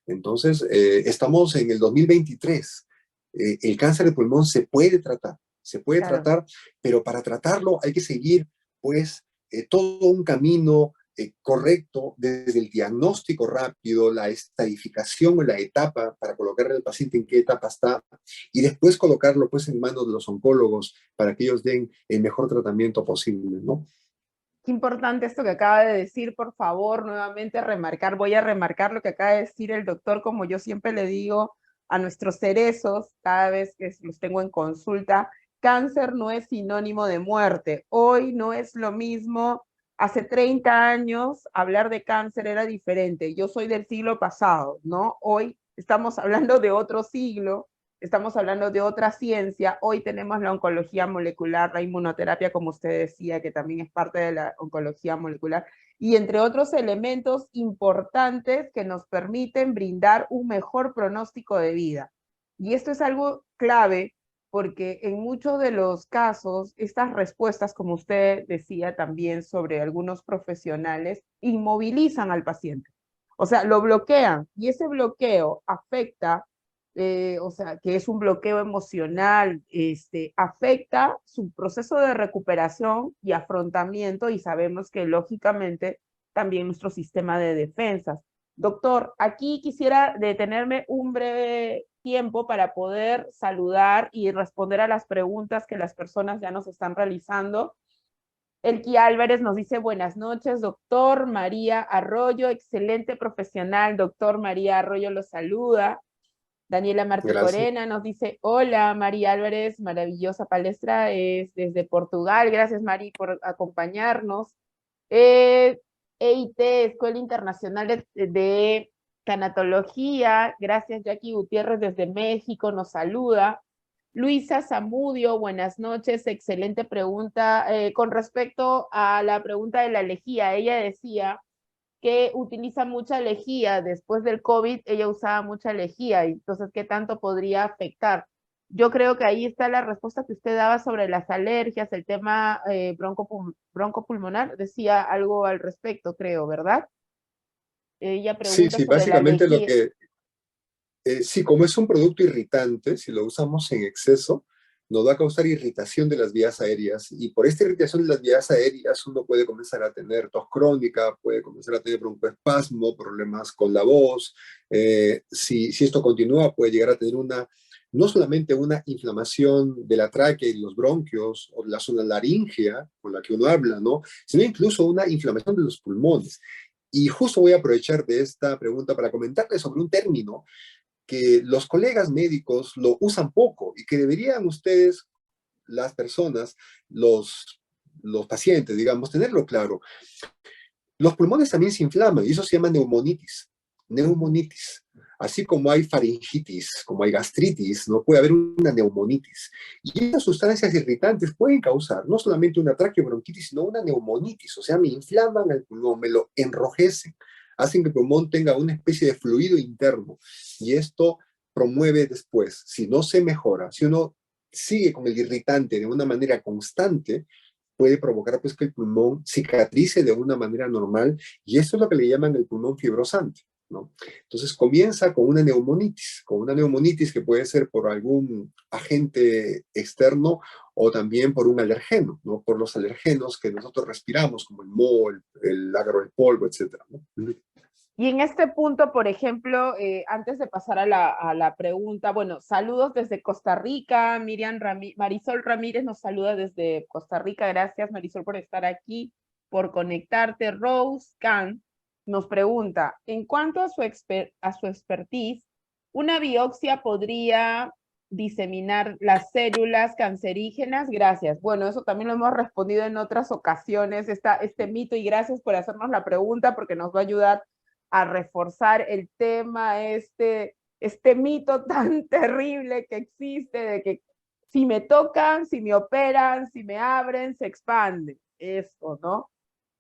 Entonces, estamos en el 2023. El cáncer de pulmón se puede Claro. tratar, pero para tratarlo hay que seguir, pues, todo un camino correcto desde el diagnóstico rápido, la estadificación o la etapa para colocarle al paciente en qué etapa está y después colocarlo pues en manos de los oncólogos para que ellos den el mejor tratamiento posible, ¿no? Qué importante esto que acaba de decir, por favor, nuevamente remarcar, voy a remarcar lo que acaba de decir el doctor, como yo siempre le digo a nuestros cerezos, cada vez que los tengo en consulta, cáncer no es sinónimo de muerte. Hoy no es lo mismo, hace 30 años hablar de cáncer era diferente. Yo soy del siglo pasado, ¿no? Hoy estamos hablando de otro siglo, estamos hablando de otra ciencia. Hoy tenemos la oncología molecular, la inmunoterapia, como usted decía, que también es parte de la oncología molecular, y entre otros elementos importantes que nos permiten brindar un mejor pronóstico de vida. Y esto es algo clave porque en muchos de los casos, estas respuestas, como usted decía también sobre algunos profesionales, inmovilizan al paciente. O sea, lo bloquean y ese bloqueo afecta o sea, que es un bloqueo emocional, afecta su proceso de recuperación y afrontamiento y sabemos que lógicamente también nuestro sistema de defensas. Doctor, aquí quisiera detenerme un breve tiempo para poder saludar y responder a las preguntas que las personas ya nos están realizando. Elki Álvarez nos dice buenas noches, doctor María Arroyo, excelente profesional, doctor María Arroyo lo saluda. Daniela Martí Gracias. Corena nos dice, hola María Álvarez, maravillosa palestra, es desde Portugal, gracias Mari por acompañarnos. EIT, Escuela Internacional de Tanatología, gracias Jackie Gutiérrez desde México, nos saluda. Luisa Zamudio, buenas noches, excelente pregunta. Con respecto a la pregunta de la lejía, ella decía que utiliza mucha lejía, después del COVID ella usaba mucha lejía, entonces, ¿qué tanto podría afectar? Yo creo que ahí está la respuesta que usted daba sobre las alergias, el tema broncopulmonar, decía algo al respecto, creo, ¿verdad? Ella Sí, pregunta sí, sobre la básicamente lo lejía. que, sí, como es un producto irritante, si lo usamos en exceso, nos va a causar irritación de las vías aéreas. Y por esta irritación de las vías aéreas, uno puede comenzar a tener tos crónica, puede comenzar a tener broncoespasmo, problemas con la voz. Si esto continúa, puede llegar a tener no solamente una inflamación de la tráquea y los bronquios o de la zona laringea con la que uno habla, ¿no? Sino incluso una inflamación de los pulmones. Y justo voy a aprovechar de esta pregunta para comentarles sobre un término que los colegas médicos lo usan poco y que deberían ustedes, las personas, los pacientes, digamos, tenerlo claro. Los pulmones también se inflaman y eso se llama neumonitis. Neumonitis. Así como hay faringitis, como hay gastritis, no puede haber una neumonitis. Y estas sustancias irritantes pueden causar no solamente una traqueobronquitis, sino una neumonitis. O sea, me inflaman el pulmón, me lo enrojecen, hacen que el pulmón tenga una especie de fluido interno. Y esto promueve después, si no se mejora, si uno sigue con el irritante de una manera constante, puede provocar pues que el pulmón cicatrice de una manera normal y esto es lo que le llaman el pulmón fibrosante, ¿no? Entonces comienza con una neumonitis que puede ser por algún agente externo o también por un alergeno, ¿no? Por los alergenos que nosotros respiramos, como el moho, el agro, el polvo, etcétera, ¿no? Y en este punto, por ejemplo, antes de pasar a la pregunta, bueno, saludos desde Costa Rica, Marisol Ramírez nos saluda desde Costa Rica, gracias Marisol por estar aquí, por conectarte. Rose Khan nos pregunta, en cuanto a su expertise, ¿una biopsia podría diseminar las células cancerígenas? Gracias. Bueno, eso también lo hemos respondido en otras ocasiones, este mito, y gracias por hacernos la pregunta porque nos va a ayudar a reforzar el tema, este mito tan terrible que existe de que si me tocan, si me operan, si me abren, se expande. Esto, ¿no?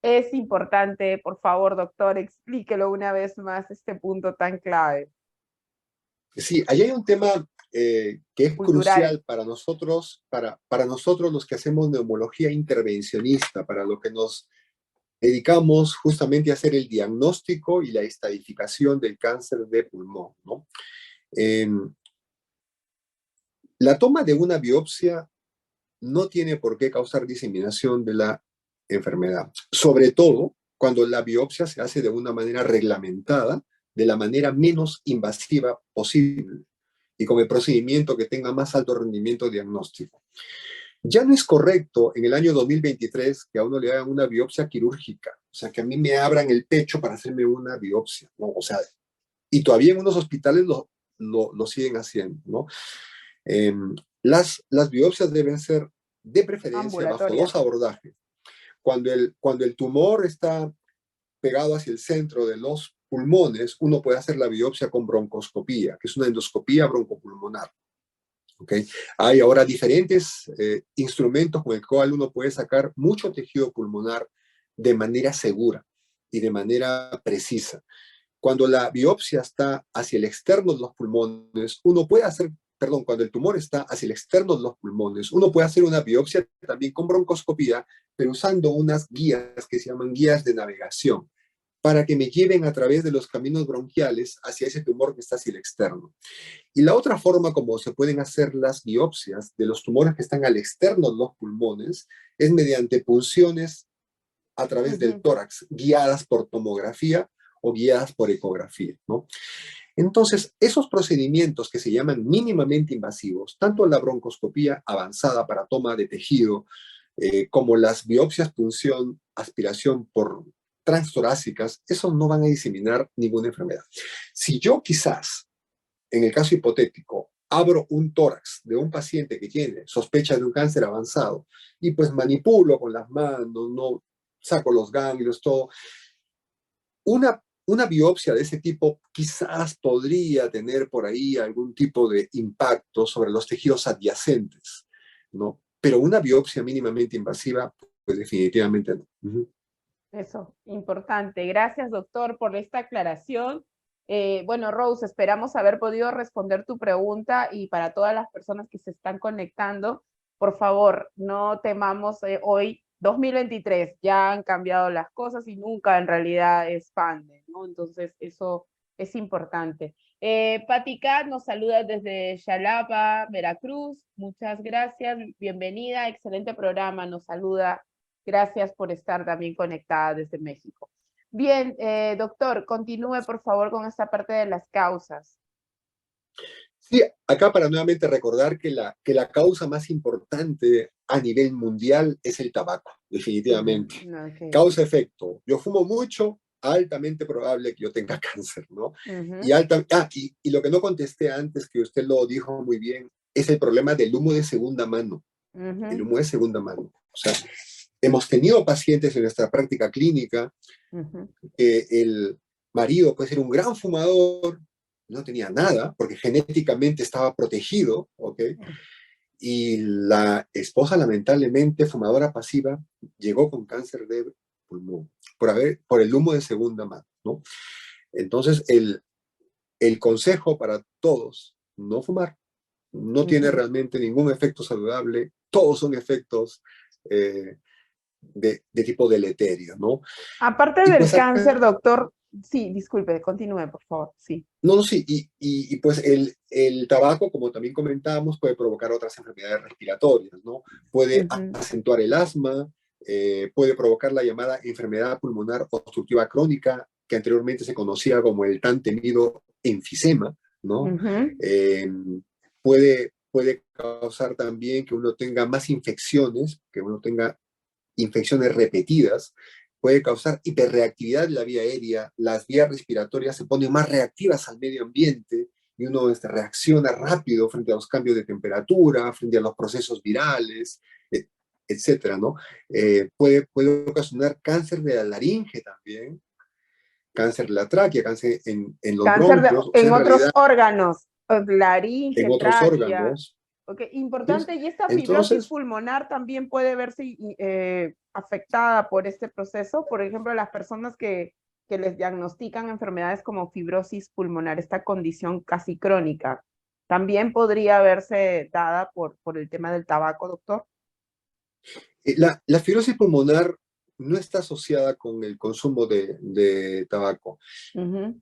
Es importante, por favor, doctor, explíquelo una vez más, este punto tan clave. Sí, ahí hay un tema que es Cultural. crucial para nosotros los que hacemos neumología intervencionista, para lo que nos dedicamos justamente a hacer el diagnóstico y la estadificación del cáncer de pulmón, ¿no? Eh, la toma de una biopsia no tiene por qué causar diseminación de la enfermedad, sobre todo cuando la biopsia se hace de una manera reglamentada, de la manera menos invasiva posible y con el procedimiento que tenga más alto rendimiento diagnóstico. Ya no es correcto en el año 2023 que a uno le hagan una biopsia quirúrgica, o sea, que a mí me abran el pecho para hacerme una biopsia, ¿no? O sea, y todavía en unos hospitales lo siguen haciendo, ¿no? Eh, las biopsias deben ser de preferencia bajo Ambulatoria. dos abordajes. Cuando el tumor está pegado hacia el centro de los pulmones, uno puede hacer la biopsia con broncoscopía, que es una endoscopía broncopulmonar. ¿Okay? Hay ahora diferentes instrumentos con el cual uno puede sacar mucho tejido pulmonar de manera segura y de manera precisa. Cuando la biopsia está hacia el externo de los pulmones, uno puede hacer, perdón, cuando el tumor está hacia el externo de los pulmones, uno puede hacer una biopsia también con broncoscopía, pero usando unas guías que se llaman guías de navegación. para que me lleven a través de los caminos bronquiales hacia ese tumor que está hacia el externo. Y la otra forma como se pueden hacer las biopsias de los tumores que están al externo de los pulmones es mediante punciones a través del tórax, guiadas por tomografía o guiadas por ecografía, ¿no? Entonces, esos procedimientos que se llaman mínimamente invasivos, tanto la broncoscopía avanzada para toma de tejido, como las biopsias, punción, aspiración por transtorácicas, esos no van a diseminar ninguna enfermedad. Si yo quizás, en el caso hipotético, abro un tórax de un paciente que tiene sospecha de un cáncer avanzado y pues manipulo con las manos, no saco los ganglios, todo, una biopsia de ese tipo quizás podría tener por ahí algún tipo de impacto sobre los tejidos adyacentes, ¿no? Pero una biopsia mínimamente invasiva, pues definitivamente no. Eso, importante. Gracias, doctor, por esta aclaración. Bueno, Rose, esperamos haber podido responder tu pregunta y para todas las personas que se están conectando, por favor, no temamos hoy, 2023, ya han cambiado las cosas y nunca en realidad expanden, ¿no? Entonces, eso es importante. Pati Cat nos saluda desde Xalapa, Veracruz. Muchas gracias, bienvenida, excelente programa, nos saluda. Gracias por estar también conectada desde México. Bien, doctor, continúe por favor con esta parte de las causas. Sí, acá para nuevamente recordar que la causa más importante a nivel mundial es el tabaco, definitivamente. Okay. Causa-efecto. Yo fumo mucho, altamente probable que yo tenga cáncer, ¿no? Y lo que no contesté antes, que usted lo dijo muy bien, es el problema del humo de segunda mano. El humo de segunda mano. O sea, hemos tenido pacientes en nuestra práctica clínica que el marido puede ser un gran fumador, no tenía nada, porque genéticamente estaba protegido, ¿ok? Y la esposa, lamentablemente, fumadora pasiva, llegó con cáncer de pulmón, por el humo de segunda mano, ¿no? Entonces, el consejo para todos, no fumar, no tiene realmente ningún efecto saludable, todos son efectos de tipo deleterio, ¿no? Aparte Y del pues cáncer, acá, doctor, sí, disculpe, continúe, por favor, sí. no, sí, y pues el tabaco, como también comentábamos, puede provocar otras enfermedades respiratorias, ¿no? Puede acentuar el asma, puede provocar la llamada enfermedad pulmonar obstructiva crónica, que anteriormente se conocía como el tan temido enfisema, ¿no? Puede causar también que uno tenga más infecciones, que uno tenga infecciones repetidas, puede causar hiperreactividad de la vía aérea, las vías respiratorias se ponen más reactivas al medio ambiente y uno reacciona rápido frente a los cambios de temperatura, frente a los procesos virales, etcétera, ¿no? Puede ocasionar cáncer de la laringe también, cáncer de la tráquea, cáncer en los Cáncer bronquios, o sea, en en otros realidad órganos, en laringe, otros tráquea. órganos. Okay. ¿Sí? Importante, y esta fibrosis Entonces, pulmonar también puede verse afectada por este proceso. Por ejemplo, las personas que les diagnostican enfermedades como fibrosis pulmonar, esta condición casi crónica, también podría verse dada por el tema del tabaco, doctor. La fibrosis pulmonar no está asociada con el consumo de tabaco,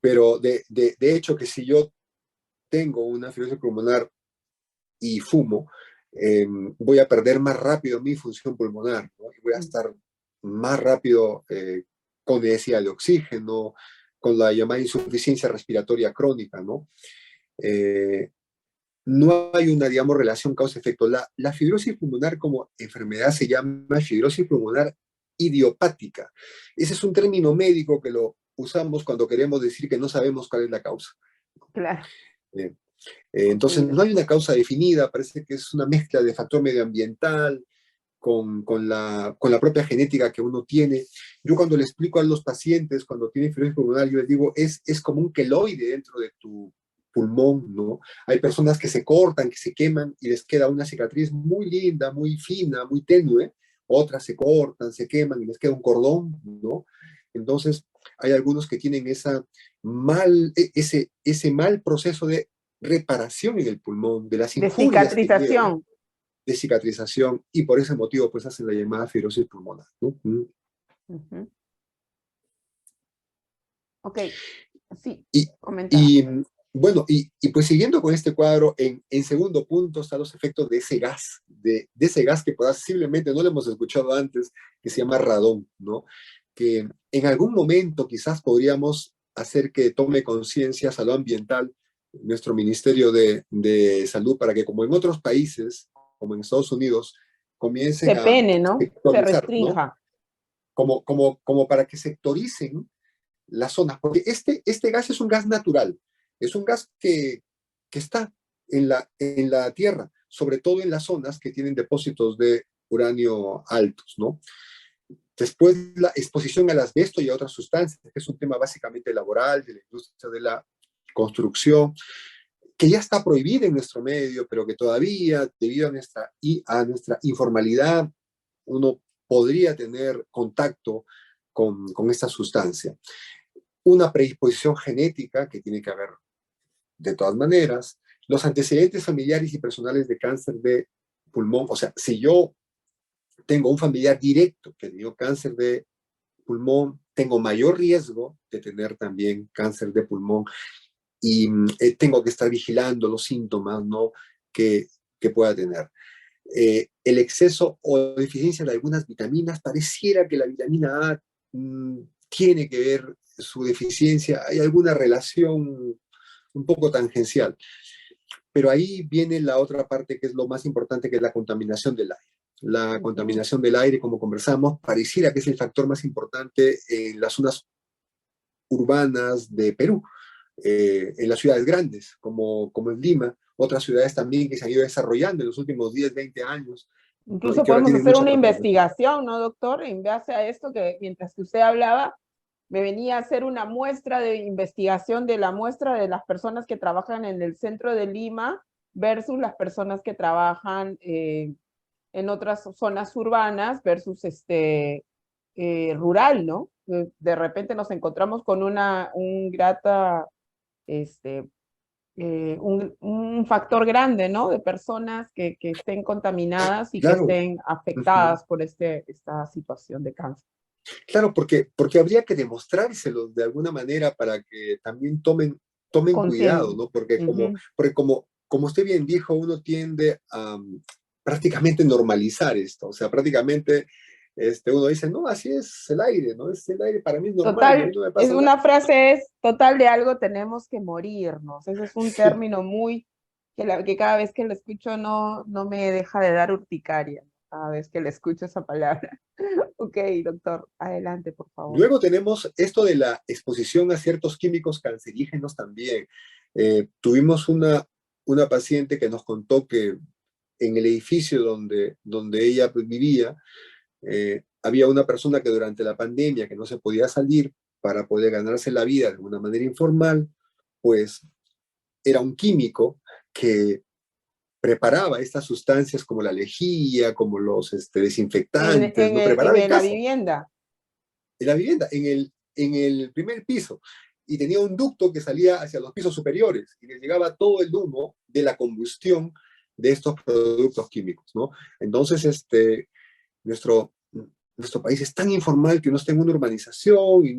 pero de hecho que si yo tengo una fibrosis pulmonar y fumo, voy a perder más rápido mi función pulmonar, ¿no? Y voy a estar más rápido con necesidad de oxígeno, con la llamada insuficiencia respiratoria crónica, ¿no? No hay una, digamos, relación causa-efecto. La fibrosis pulmonar como enfermedad se llama fibrosis pulmonar idiopática. Ese es un término médico que lo usamos cuando queremos decir que no sabemos cuál es la causa. Claro. Eh, entonces, no hay una causa definida, parece que es una mezcla de factor medioambiental con la propia genética que uno tiene. Yo cuando le explico a los pacientes, cuando tienen fibrosis pulmonar, yo les digo, es como un queloide dentro de tu pulmón, ¿no? Hay personas que se cortan, que se queman y les queda una cicatriz muy linda, muy fina, muy tenue. Otras se cortan, se queman y les queda un cordón, ¿no? Entonces, hay algunos que tienen ese mal proceso de reparación en el pulmón, de las De injurias que llevan, cicatrización. de cicatrización, y por ese motivo pues hacen la llamada fibrosis pulmonar, ¿no? Ok, sí, Y, comenta. y, bueno, y pues siguiendo con este cuadro, en segundo punto están los efectos de ese gas, de ese gas que posiblemente no lo hemos escuchado antes, que se llama radón, ¿no? Que en algún momento quizás podríamos hacer que tome conciencia salud ambiental nuestro Ministerio de Salud para que como en otros países, como en Estados Unidos, Se comiencen a pene, ¿no? Se sectorizar, ¿no? restrinja. Como para que sectoricen las zonas, porque este gas es un gas natural, es un gas que está en la Tierra, sobre todo en las zonas que tienen depósitos de uranio altos, ¿no? Después, la exposición al asbesto y a otras sustancias, que es un tema básicamente laboral, de la industria de la construcción, que ya está prohibida en nuestro medio, pero que todavía, debido a nuestra informalidad, uno podría tener contacto con esta sustancia. Una predisposición genética que tiene que haber de todas maneras, los antecedentes familiares y personales de cáncer de pulmón, o sea, si yo tengo un familiar directo que dio cáncer de pulmón, tengo mayor riesgo de tener también cáncer de pulmón y tengo que estar vigilando los síntomas, ¿no? que, que pueda tener. El exceso o deficiencia de algunas vitaminas, pareciera que la vitamina A tiene que ver su deficiencia, hay alguna relación un poco tangencial. Pero ahí viene la otra parte que es lo más importante, que es la contaminación del aire. La Ujú. contaminación del aire, como conversamos, pareciera que es el factor más importante en las zonas urbanas de Perú, en las ciudades grandes, como en Lima, otras ciudades también que se han ido desarrollando en los últimos 10, 20 años, ¿no? Y Incluso que ahora podemos tienen hacer mucha una contaminación. investigación, ¿no, doctor? En base a esto que mientras que usted hablaba, me venía a hacer una muestra de investigación de la muestra de las personas que trabajan en el centro de Lima versus las personas que trabajan en otras zonas urbanas versus rural, ¿no? De repente nos encontramos con un grata, este, un factor grande, ¿no? De personas que estén contaminadas y que Claro, estén uh-huh. afectadas por esta situación de cáncer. Claro, porque habría que demostrárselo de alguna manera para que también tomen cuidado, Consciente. ¿no? Porque Ujú. como usted bien dijo, uno tiende a prácticamente normalizar esto, o sea, prácticamente uno dice, no, así es el aire, ¿no? Es el aire, para mí es normal y a mí Total, no me es pasa nada. una frase es, total de algo tenemos que morirnos. Ese es un Sí. término muy, que cada vez que lo escucho no me deja de dar urticaria, cada vez que le escucho esa palabra. Ok, doctor, adelante, por favor. Luego tenemos esto de la exposición a ciertos químicos cancerígenos también. Tuvimos una paciente que nos contó que en el edificio donde ella pues, vivía, había una persona que durante la pandemia, que no se podía salir para poder ganarse la vida de una manera informal, pues era un químico que preparaba estas sustancias como la lejía, como los desinfectantes, ¿no? Preparaba en La casa, vivienda. en la vivienda, en el primer piso. Y tenía un ducto que salía hacia los pisos superiores y le llegaba todo el humo de la combustión de estos productos químicos, ¿no? Entonces, nuestro, nuestro país es tan informal que uno está en una urbanización y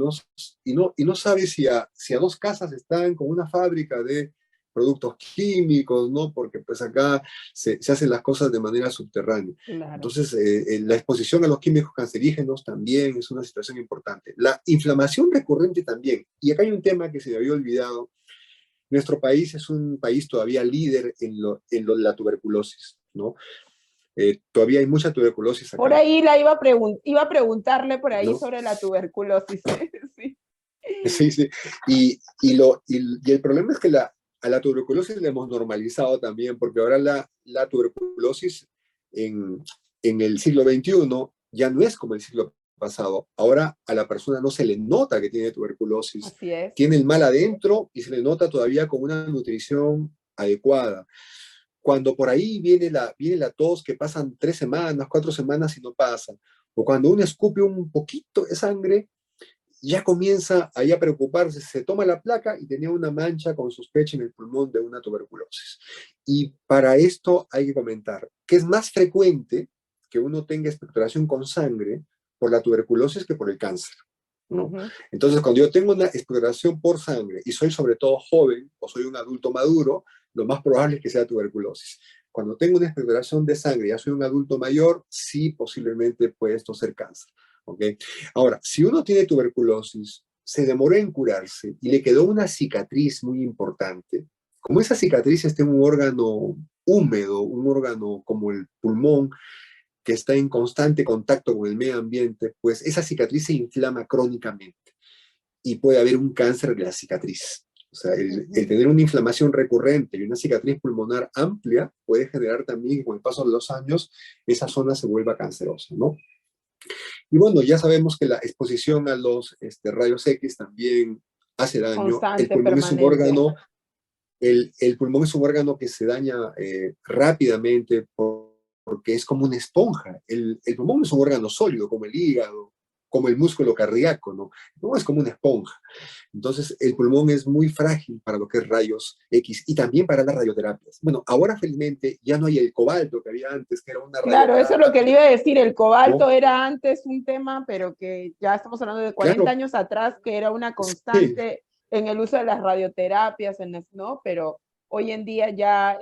no sabe si a 2 casas están con una fábrica de productos químicos, ¿no? Porque pues acá se hacen las cosas de manera subterránea. Claro. Entonces, la exposición a los químicos cancerígenos también es una situación importante. La inflamación recurrente también. Y acá hay un tema que se me había olvidado. Nuestro país es un país todavía líder la tuberculosis, ¿no? Todavía hay mucha tuberculosis Por acá, ahí iba a preguntarle por ahí ¿no? sobre la tuberculosis. Sí. Sí, sí. Y el problema es que a la tuberculosis le hemos normalizado también, porque ahora la tuberculosis en, en el siglo XXI ya no es como el siglo pasado. Ahora a la persona no se le nota que tiene tuberculosis, Así es. tiene el mal adentro y se le nota todavía con una nutrición adecuada. Cuando por ahí viene la tos que pasan 3 semanas, 4 semanas y no pasa, o cuando uno escupe un poquito de sangre, ya comienza ahí a preocuparse, se toma la placa y tenía una mancha con sospecha en el pulmón de una tuberculosis. Y para esto hay que comentar que es más frecuente que uno tenga expectoración con sangre por la tuberculosis que por el cáncer. ¿no? Ujú. Entonces, cuando yo tengo una exploración por sangre y soy sobre todo joven o soy un adulto maduro, lo más probable es que sea tuberculosis. Cuando tengo una exploración de sangre y ya soy un adulto mayor, sí, posiblemente puede esto ser cáncer. ¿Ok? Ahora, si uno tiene tuberculosis, se demoró en curarse y le quedó una cicatriz muy importante, como esa cicatriz está en un órgano húmedo, un órgano como el pulmón, que está en constante contacto con el medio ambiente, pues esa cicatriz se inflama crónicamente y puede haber un cáncer de la cicatriz. O sea, el Ujú. tener una inflamación recurrente y una cicatriz pulmonar amplia puede generar también, con el paso de los años, esa zona se vuelva cancerosa, ¿no? Y bueno, ya sabemos que la exposición a los rayos X también hace daño. El Constante, pulmón es un permanente. órgano, el pulmón es un órgano que se daña rápidamente porque es como una esponja. El pulmón no es un órgano sólido como el hígado, como el músculo cardíaco, ¿no? No es como una esponja. Entonces, el pulmón es muy frágil para lo que es rayos X y también para las radioterapias. Bueno, ahora felizmente ya no hay el cobalto que había antes, que era una Claro, eso es lo que le radioterapia, iba a decir. El cobalto ¿no? era antes un tema, pero que ya estamos hablando de 40 Claro, años atrás, que era una sí, constante en el uso de las radioterapias, ¿no? Pero hoy en día ya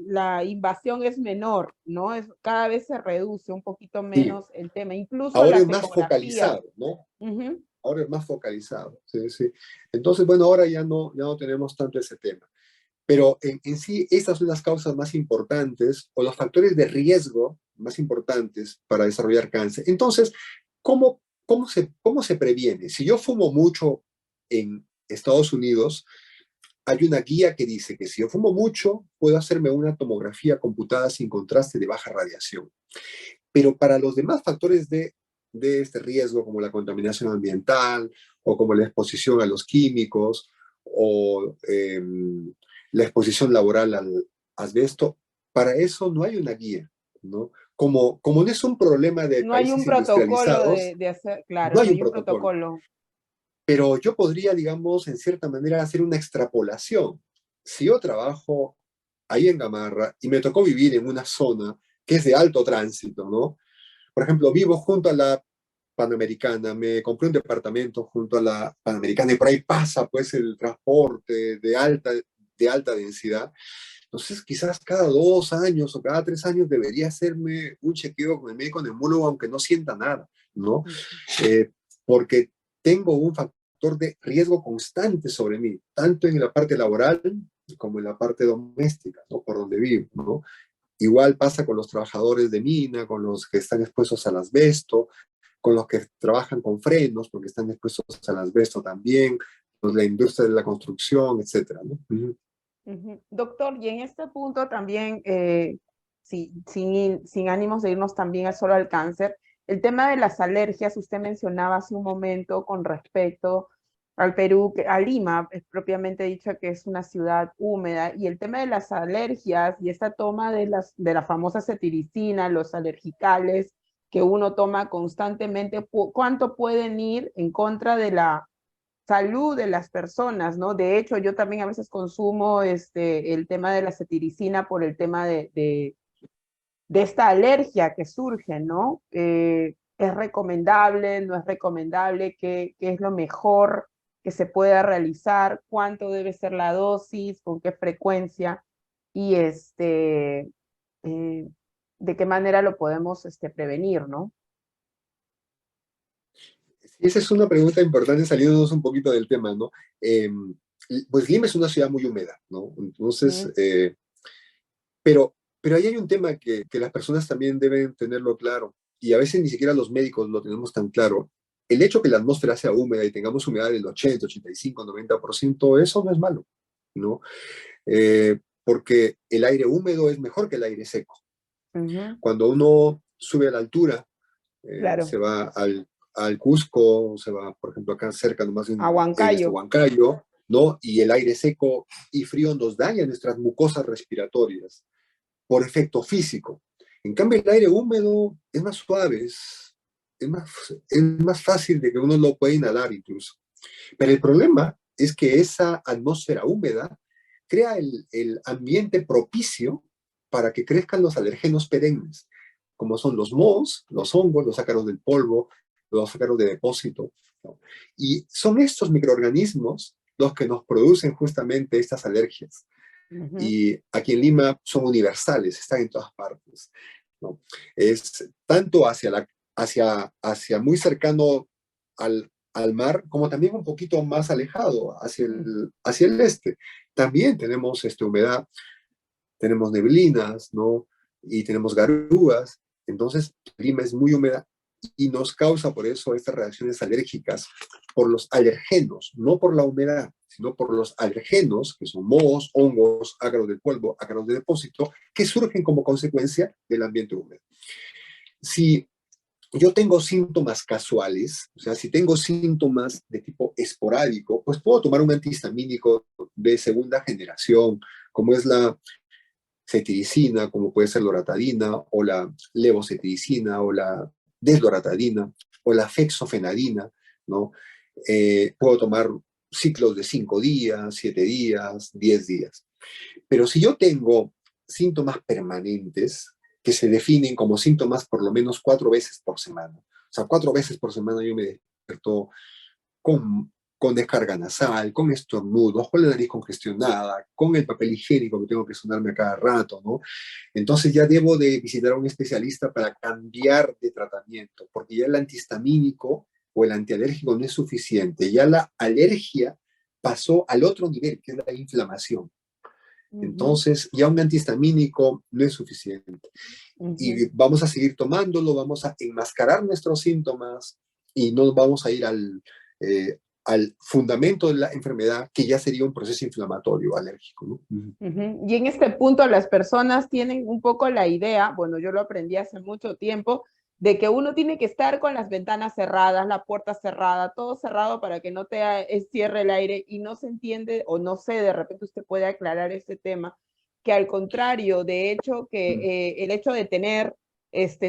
la invasión es menor, ¿no? Cada vez se reduce un poquito sí. menos el tema, incluso Ahora es las más ecografías. focalizado, ¿no? Ujú. Ahora es más focalizado, sí, sí. Entonces, bueno, ahora ya no tenemos tanto ese tema. Pero en sí, estas son las causas más importantes o los factores de riesgo más importantes para desarrollar cáncer. Entonces, cómo se previene? Si yo fumo mucho en Estados Unidos, hay una guía que dice que si yo fumo mucho, puedo hacerme una tomografía computada sin contraste de baja radiación. Pero para los demás factores de este riesgo, como la contaminación ambiental o como la exposición a los químicos o la exposición laboral al asbesto, para eso no hay una guía, ¿no? Como no es un problema de No hay un países protocolo industrializados, de hacer, no claro, no hay un hay un protocolo. protocolo. Pero yo podría, digamos, en cierta manera hacer una extrapolación. Si yo trabajo ahí en Gamarra y me tocó vivir en una zona que es de alto tránsito, ¿no? Por ejemplo, vivo junto a la Panamericana, me compré un departamento junto a la Panamericana y por ahí pasa pues el transporte de alta densidad. Entonces, quizás cada 2 años o cada 3 años debería hacerme un chequeo con el médico neumólogo, aunque no sienta nada, ¿no? Eh, porque tengo un factor de riesgo constante sobre mí, tanto en la parte laboral como en la parte doméstica, ¿no? Por donde vivo, ¿no? Igual pasa con los trabajadores de mina, con los que están expuestos al asbesto, con los que trabajan con frenos, porque están expuestos al asbesto también, pues la industria de la construcción, etcétera, ¿no? Uh-huh. Ujú. Doctor, y en este punto también, sí, sin ánimos de irnos también solo al cáncer, el tema de las alergias, usted mencionaba hace un momento con respecto al Perú, a Lima, es propiamente dicho que es una ciudad húmeda, y el tema de las alergias y esta toma de la famosa cetiricina, los alergicales que uno toma constantemente, ¿cuánto pueden ir en contra de la salud de las personas, ¿no? De hecho, yo también a veces consumo el tema de la cetiricina por el tema de esta alergia que surge, ¿no? ¿Es recomendable? ¿No es recomendable? ¿Qué es lo mejor que se pueda realizar? ¿Cuánto debe ser la dosis? ¿Con qué frecuencia? Y de qué manera lo podemos prevenir, ¿no? Esa es una pregunta importante saliéndonos un poquito del tema, ¿no? Eh, pues Lima es una ciudad muy húmeda, ¿no? Entonces, Mm. pero ahí hay un tema que las personas también deben tenerlo claro, y a veces ni siquiera los médicos lo tenemos tan claro. El hecho que la atmósfera sea húmeda y tengamos humedad del 80, 85, 90%, eso no es malo, ¿no? Porque el aire húmedo es mejor que el aire seco. Ujú. Cuando uno sube a la altura, se Claro, va al Cusco, se va, por ejemplo, acá cerca nomás a en Huancayo. Huancayo, ¿no? Y el aire seco y frío nos daña nuestras mucosas respiratorias por efecto físico. En cambio, el aire húmedo es más suave, es más fácil de que uno lo pueda inhalar incluso. Pero el problema es que esa atmósfera húmeda crea el ambiente propicio para que crezcan los alérgenos perennes, como son los mohos, los hongos, los ácaros del polvo, los ácaros de depósito. ¿no? Y son estos microorganismos los que nos producen justamente estas alergias. Ujú, Y aquí en Lima son universales, están en todas partes, ¿no? Es tanto hacia muy cercano al mar, como también un poquito más alejado, hacia el este. También tenemos humedad, tenemos neblinas, ¿no? Y tenemos garúas. Entonces, Lima es muy húmeda y nos causa por eso estas reacciones alérgicas por los alergenos, no por la humedad, sino por los alergenos, que son mohos, hongos, ácaros del polvo, ácaros de depósito, que surgen como consecuencia del ambiente húmedo. Si yo tengo síntomas casuales, o sea, si tengo síntomas de tipo esporádico, pues puedo tomar un antihistamínico de segunda generación, como es la cetiricina, como puede ser loratadina, o la levocetiricina, o la desloratadina, o la fexofenadina, ¿no? Puedo tomar ciclos de 5 días, 7 días, 10 días. Pero si yo tengo síntomas permanentes que se definen como síntomas por lo menos 4 veces por semana, o sea, 4 veces por semana yo me despierto con descarga nasal, con estornudos, con la nariz congestionada, con el papel higiénico que tengo que sonarme a cada rato, ¿no? Entonces ya debo de visitar a un especialista para cambiar de tratamiento, porque ya el antihistamínico o el antialérgico no es suficiente, ya la alergia pasó al otro nivel, que es la inflamación. ujú, Entonces, ya un antihistamínico no es suficiente. ujú. Y vamos a seguir tomándolo, vamos a enmascarar nuestros síntomas y no vamos a ir al fundamento de la enfermedad, que ya sería un proceso inflamatorio alérgico, ¿no? Ujú. Y en este punto las personas tienen un poco la idea, bueno, yo lo aprendí hace mucho tiempo, de que uno tiene que estar con las ventanas cerradas, la puerta cerrada, todo cerrado para que no te cierre el aire y no se entiende o no sé, de repente usted puede aclarar este tema, que al contrario, de hecho, que el hecho de tener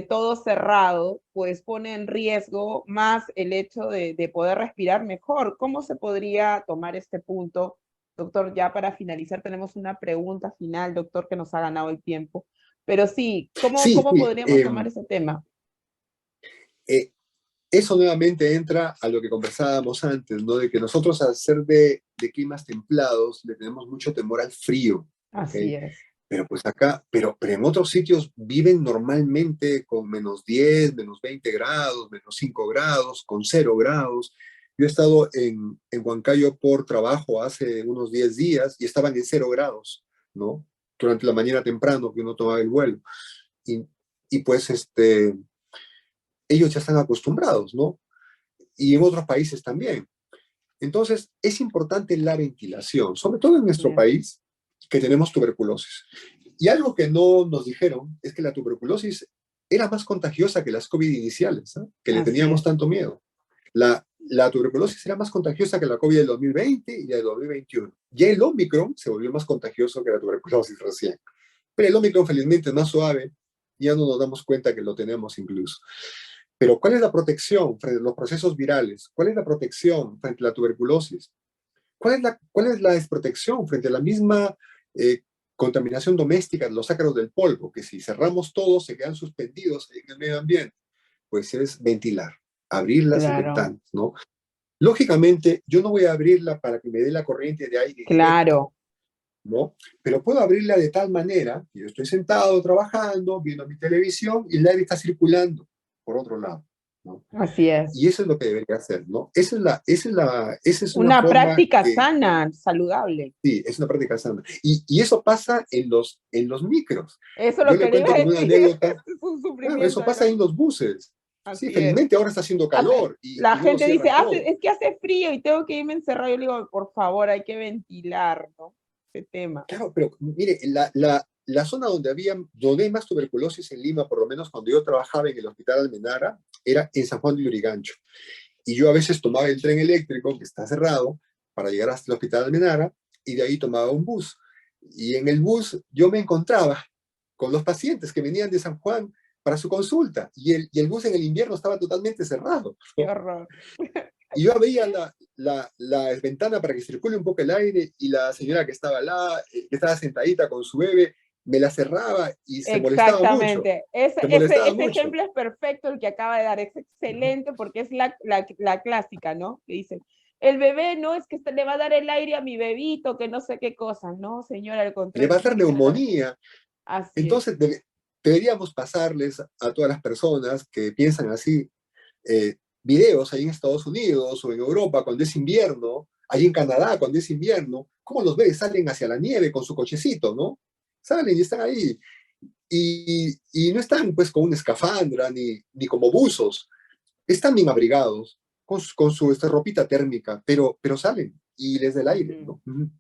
todo cerrado, pues pone en riesgo más el hecho de poder respirar mejor. ¿Cómo se podría tomar este punto? Doctor, ya para finalizar tenemos una pregunta final, doctor, que nos ha ganado el tiempo. Pero sí, Sí, ¿cómo sí, podríamos tomar ese tema? eh, eso nuevamente entra a lo que conversábamos antes, ¿no? De que nosotros al ser de climas templados le tenemos mucho temor al frío, ¿ok? Así es. Pero pues acá, pero en otros sitios viven normalmente con -10, -20 grados, -5 grados, con 0 grados. Yo he estado en Huancayo por trabajo hace unos 10 días y estaban en 0 grados, ¿no? Durante la mañana temprano que uno tomaba el vuelo. Y, y pues ellos ya están acostumbrados, ¿no? Y en otros países también. Entonces, es importante la ventilación, sobre todo en Así nuestro es. país, que tenemos tuberculosis. Y algo que no nos dijeron es que la tuberculosis era más contagiosa que las COVID iniciales, ¿eh? Que le Así teníamos es. tanto miedo. La tuberculosis era más contagiosa que la COVID del 2020 y del 2021. Ya el Omicron se volvió más contagioso que la tuberculosis recién. Pero el Omicron felizmente es más suave, ya no nos damos cuenta que lo tenemos incluso. Pero ¿cuál es la protección frente a los procesos virales? ¿Cuál es la protección frente a la tuberculosis? ¿Cuál es la desprotección frente a la misma eh, contaminación doméstica de los ácaros del polvo? Que si cerramos todos se quedan suspendidos en el medio ambiente. Pues es ventilar, abrir las Claro, ventanas, ¿no? Lógicamente, yo no voy a abrirla para que me dé la corriente de aire directa, claro. ¿no? Pero puedo abrirla de tal manera que yo estoy sentado trabajando, viendo mi televisión y el aire está circulando por otro lado, ¿no? Así es. Y eso es lo que debería hacer, ¿no? Esa es una Una forma práctica que, sana, saludable. sí, es una práctica sana. Y eso pasa en los micros. Eso es Yo lo le que le iba cuento a como una decir. anécdota, Es un claro, sufrimiento eso de pasa los... en los buses. Sí, Así es. felizmente ahora está haciendo calor La y no lo gente dice, cierran todo. es que hace frío y tengo que irme encerrado. Yo le digo, por favor, hay que ventilar, ¿no? Ese tema. Claro, pero mire, la zona donde hay más tuberculosis en Lima, por lo menos cuando yo trabajaba en el Hospital Almenara, era en San Juan de Lurigancho. Y yo a veces tomaba el tren eléctrico, que está cerrado, para llegar hasta el Hospital Almenara, y de ahí tomaba un bus. Y en el bus yo me encontraba con los pacientes que venían de San Juan para su consulta, y el bus en el invierno estaba totalmente cerrado, Qué ¿no? horror. Y yo veía la ventana para que circule un poco el aire y la señora que estaba sentadita con su bebé me la cerraba y se molestaba mucho, Exactamente. Ese, se ese, molestaba ese mucho. ejemplo es perfecto el que acaba de dar. Es Ujú. excelente porque es la clásica, ¿no? Que dice, el bebé no es que le va a dar el aire a mi bebito, que no sé qué cosa. No, señora, al Le contrario, va a dar tiene que generar. neumonía. Así es. Entonces, deberíamos pasarles a todas las personas que piensan así, videos ahí en Estados Unidos o en Europa cuando es invierno, ahí en Canadá cuando es invierno, cómo los bebés salen hacia la nieve con su cochecito, ¿no? Salen y están ahí. Y no están pues con una escafandra ni como buzos, están bien abrigados, con su ropita térmica, pero salen y les da el aire, Ujú. ¿no? Ujú.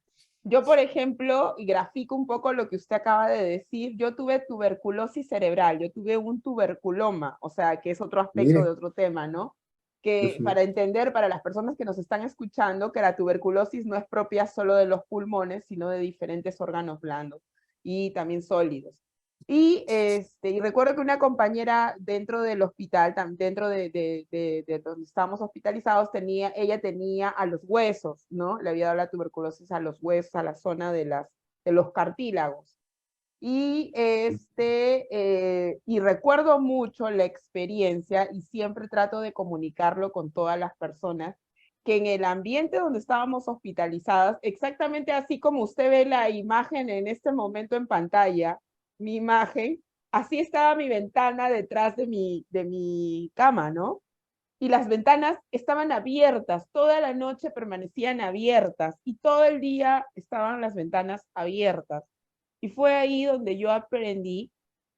Yo, por ejemplo, y grafico un poco lo que usted acaba de decir, yo tuve tuberculosis cerebral, yo tuve un tuberculoma, o sea, que es otro aspecto de Mire, otro tema, ¿no? Que ujú, para entender, para las personas que nos están escuchando, que la tuberculosis no es propia solo de los pulmones, sino de diferentes órganos blandos y también sólidos. Y recuerdo que una compañera dentro del hospital, dentro de donde estábamos hospitalizados, ella tenía a los huesos, ¿no? Le había dado la tuberculosis a los huesos, a la zona de los cartílagos. Y recuerdo mucho la experiencia y siempre trato de comunicarlo con todas las personas, que en el ambiente donde estábamos hospitalizadas, exactamente así como usted ve la imagen en este momento en pantalla, mi imagen, así estaba mi ventana detrás de mi cama, ¿no? Y las ventanas estaban abiertas, toda la noche permanecían abiertas y todo el día estaban las ventanas abiertas. Y fue ahí donde yo aprendí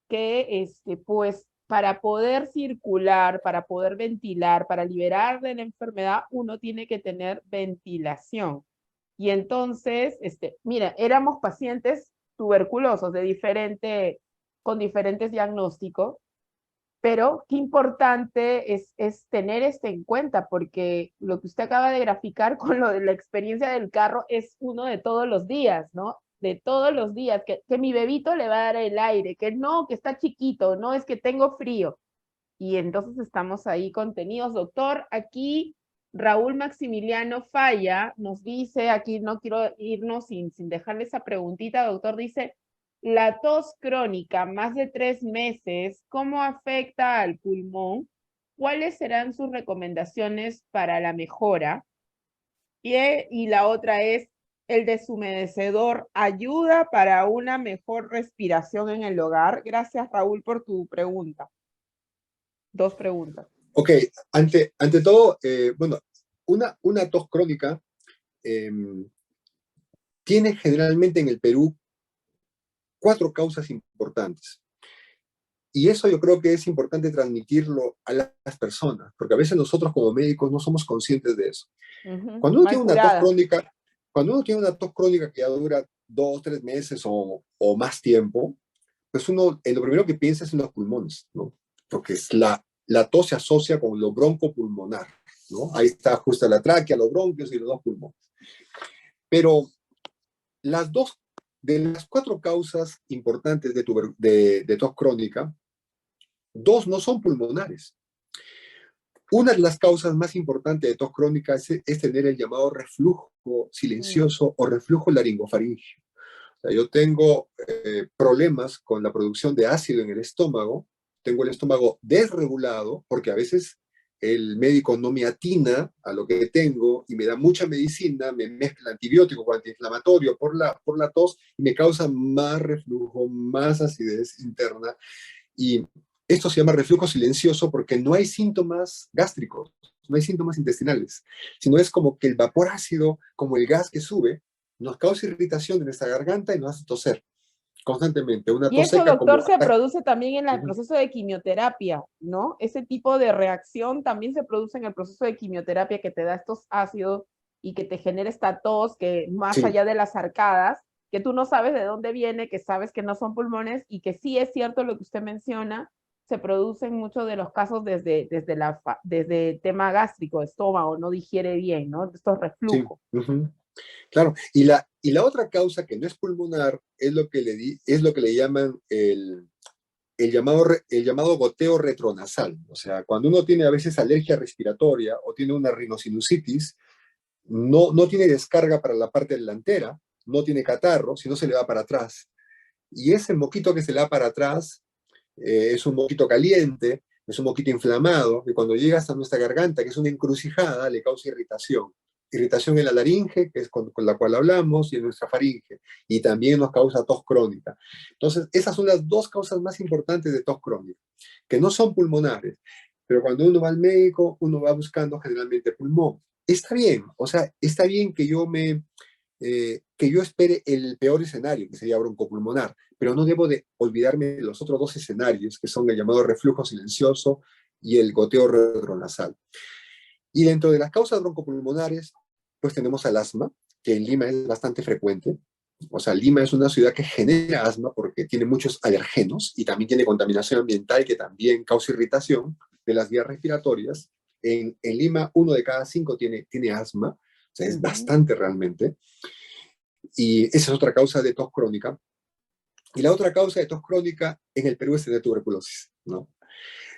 que, pues, para poder circular, para poder ventilar, para liberar de la enfermedad, uno tiene que tener ventilación. Y entonces, mira, éramos pacientes tuberculosos con diferentes diagnósticos, pero qué importante es tener esto en cuenta, porque lo que usted acaba de graficar con lo de la experiencia del carro es uno de todos los días, ¿no? De todos los días, que mi bebito le va a dar el aire, que no, que está chiquito, no, es que tengo frío. Y entonces estamos ahí contenidos. Doctor, aquí Raúl Maximiliano Falla nos dice, aquí no quiero irnos sin dejarle esa preguntita, doctor, dice, la tos crónica, más de 3 meses, ¿cómo afecta al pulmón? ¿Cuáles serán sus recomendaciones para la mejora? Y la otra es, ¿el deshumedecedor ayuda para una mejor respiración en el hogar? Gracias, Raúl, por tu pregunta. Dos preguntas. ok, ante todo, bueno, una tos crónica eh, tiene generalmente en el Perú cuatro causas importantes. Y eso yo creo que es importante transmitirlo a las personas, porque a veces nosotros como médicos no somos conscientes de eso. Cuando uno Mal tiene una tos curada. crónica, cuando uno tiene una tos crónica que ya dura 2, 3 meses o más tiempo, pues uno lo primero que piensa es en los pulmones, ¿no? Porque es la tos se asocia con lo broncopulmonar, ¿no? Ahí está justo la tráquea, los bronquios y los dos pulmones. Pero de las cuatro causas importantes de tos crónica, dos no son pulmonares. Una de las causas más importantes de tos crónica es tener el llamado reflujo Mm. silencioso o reflujo laringofaringeo. O sea, yo tengo problemas con la producción de ácido en el estómago, tengo el estómago desregulado porque a veces el médico no me atina a lo que tengo y me da mucha medicina, me mezcla antibiótico con antiinflamatorio por la tos y me causa más reflujo, más acidez interna. Y esto se llama reflujo silencioso porque no hay síntomas gástricos, no hay síntomas intestinales, sino es como que el vapor ácido, como el gas que sube, nos causa irritación en nuestra garganta y nos hace toser constantemente. Una Y tos eso, seca doctor, como... se produce también en el Ujú. proceso de quimioterapia, ¿no? Ese tipo de reacción también se produce en el proceso de quimioterapia que te da estos ácidos y que te genera esta tos que más Sí, allá de las arcadas, que tú no sabes de dónde viene, que sabes que no son pulmones y que sí es cierto lo que usted menciona, se produce en muchos de los casos desde el tema gástrico, estómago, no digiere bien, ¿no? Estos sí. reflujos. Ujú. Claro, y la otra causa que no es pulmonar es lo que le llaman el llamado goteo retronasal. O sea, cuando uno tiene a veces alergia respiratoria o tiene una rinosinusitis, no tiene descarga para la parte delantera, no tiene catarro, sino se le va para atrás. y ese moquito que se le da para atrás es un moquito caliente, es un moquito inflamado, que cuando llega hasta nuestra garganta, que es una encrucijada, le causa irritación. Irritación en la laringe, que es con la cual hablamos, y en nuestra faringe, y también nos causa tos crónica. Entonces, esas son las dos causas más importantes de tos crónica, que no son pulmonares, pero cuando uno va al médico, uno va buscando generalmente pulmón. Está bien, o sea, está bien que yo espere el peor escenario, que sería broncopulmonar, pero no debo de olvidarme de los otros dos escenarios, que son el llamado reflujo silencioso y el goteo retronasal. Y dentro de las causas broncopulmonares, pues tenemos al asma, que en Lima es bastante frecuente. O sea, Lima es una ciudad que genera asma porque tiene muchos alergenos y también tiene contaminación ambiental que también causa irritación de las vías respiratorias. En Lima, 1 de cada 5 tiene asma, o sea, es bastante realmente. Y esa es otra causa de tos crónica. Y la otra causa de tos crónica en el Perú es tener tuberculosis, ¿no?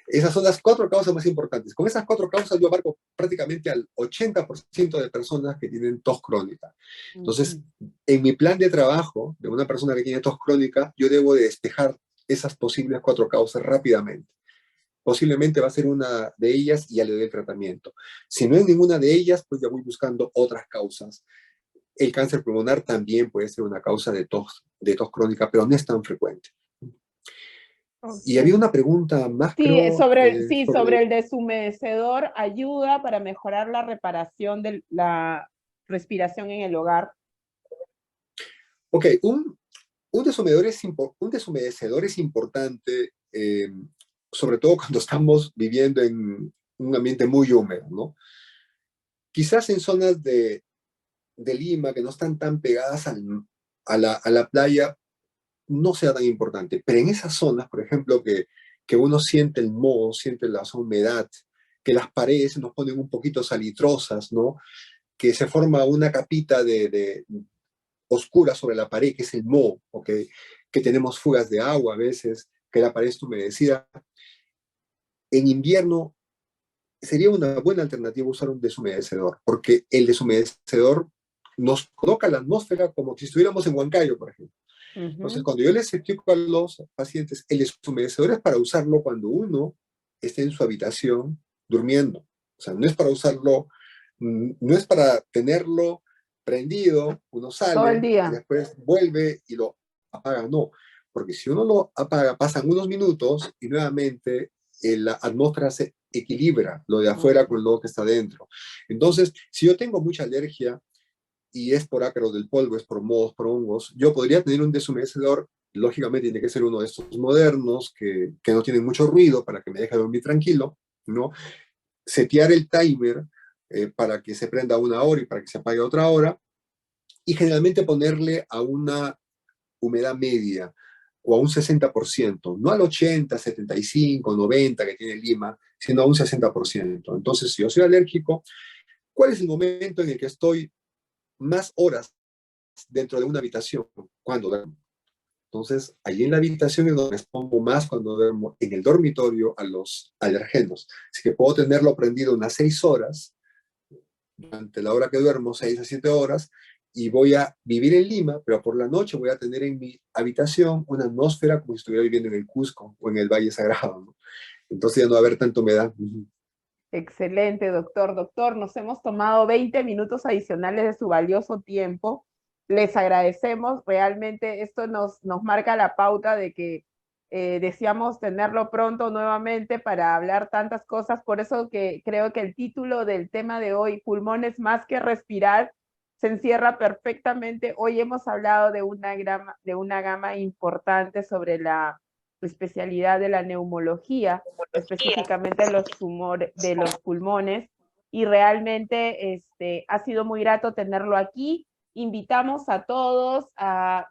Esas son las 4 causas más importantes. Con esas 4 causas yo abarco prácticamente al 80% de personas que tienen tos crónica. Entonces, en mi plan de trabajo de una persona que tiene tos crónica, yo debo de despejar esas posibles 4 causas rápidamente. Posiblemente va a ser una de ellas y ya le doy el tratamiento. Si no es ninguna de ellas, pues ya voy buscando otras causas. El cáncer pulmonar también puede ser una causa de tos crónica, pero no es tan frecuente. Y había una pregunta más, Sí, creo, sobre el deshumedecedor, ayuda para mejorar la reparación de la respiración en el hogar. Ok, un deshumedecedor es importante, sobre todo cuando estamos viviendo en un ambiente muy húmedo, ¿no? Quizás en zonas de Lima que no están tan pegadas a la playa, no sea tan importante. Pero en esas zonas, por ejemplo, que uno siente el moho, siente la humedad, que las paredes nos ponen un poquito salitrosas, ¿no? Que se forma una capita de oscura sobre la pared, que es el moho, ¿ok? Que tenemos fugas de agua a veces, que la pared está humedecida. En invierno sería una buena alternativa usar un deshumedecedor, porque el deshumedecedor nos coloca la atmósfera como si estuviéramos en Huancayo, por ejemplo. Entonces, cuando yo les explico a los pacientes, el deshumedecedor es para usarlo cuando uno esté en su habitación durmiendo. O sea, no es para usarlo, no es para tenerlo prendido, uno Todo el sale y día. después vuelve y lo apaga. No, porque si uno lo apaga, pasan unos minutos y nuevamente la atmósfera se equilibra lo de afuera con lo que está dentro. Entonces, si yo tengo mucha alergia, y es por ácaros del polvo, es por mohos, por hongos, yo podría tener un deshumedecedor, lógicamente tiene que ser uno de estos modernos, que no tienen mucho ruido para que me deje dormir tranquilo, ¿no? Setear el timer para que se prenda 1 hora y para que se apague otra hora, y generalmente ponerle a una humedad media o a un 60%, no al 80, 75, 90 que tiene Lima, sino a un 60%. Entonces, si yo soy alérgico, ¿cuál es el momento en el que estoy más horas dentro de una habitación cuando duermo? Entonces, allí en la habitación es donde me expongo más cuando duermo, en el dormitorio, a los alergenos. Así que puedo tenerlo prendido unas 6 horas, durante la hora que duermo, 6 a 7 horas, y voy a vivir en Lima, pero por la noche voy a tener en mi habitación una atmósfera como si estuviera viviendo en el Cusco o en el Valle Sagrado, ¿no? Entonces ya no va a haber tanta humedad. Excelente, doctor. Doctor, nos hemos tomado 20 minutos adicionales de su valioso tiempo. Les agradecemos. Realmente esto nos marca la pauta de que deseamos tenerlo pronto nuevamente para hablar tantas cosas. Por eso que creo que el título del tema de hoy, pulmones más que respirar, se encierra perfectamente. Hoy hemos hablado de una gama importante sobre la especialidad de la neumología, específicamente de los pulmones, y realmente ha sido muy grato tenerlo aquí. Invitamos a todos a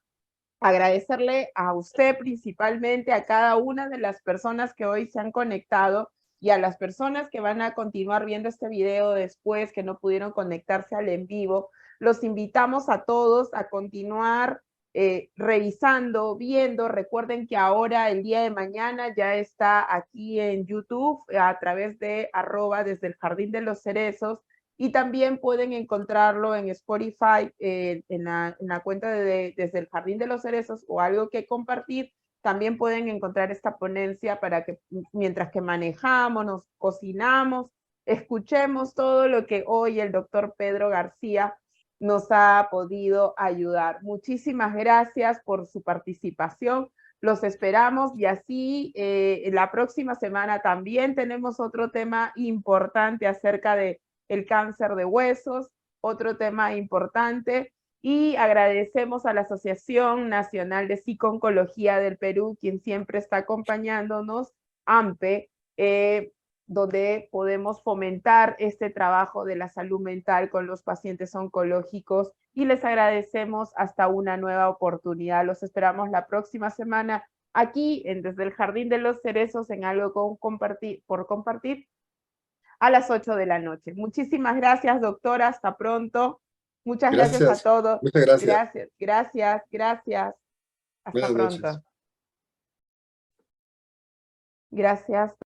agradecerle a usted principalmente, a cada una de las personas que hoy se han conectado y a las personas que van a continuar viendo este video después, que no pudieron conectarse al en vivo. Los invitamos a todos a continuar revisando, viendo. Recuerden que ahora, el día de mañana, ya está aquí en YouTube a través de @ desde el Jardín de los Cerezos, y también pueden encontrarlo en Spotify, en la cuenta Desde el Jardín de los Cerezos o Algo que Compartir. También pueden encontrar esta ponencia para que mientras que manejamos, nos cocinamos, escuchemos todo lo que hoy el doctor Pedro García nos ha podido ayudar. Muchísimas gracias por su participación. Los esperamos y así la próxima semana también tenemos otro tema importante acerca de el cáncer de huesos, otro tema importante, y agradecemos a la Asociación Nacional de Psico-Oncología del Perú, quien siempre está acompañándonos, AMPE, donde podemos fomentar este trabajo de la salud mental con los pacientes oncológicos, y les agradecemos hasta una nueva oportunidad. Los esperamos la próxima semana aquí Desde el Jardín de los Cerezos en Algo por Compartir a las 8 de la noche. Muchísimas gracias, doctora. Hasta pronto. Muchas gracias a todos. Muchas gracias. Gracias, gracias, gracias. Hasta Buenas pronto. noches. Gracias.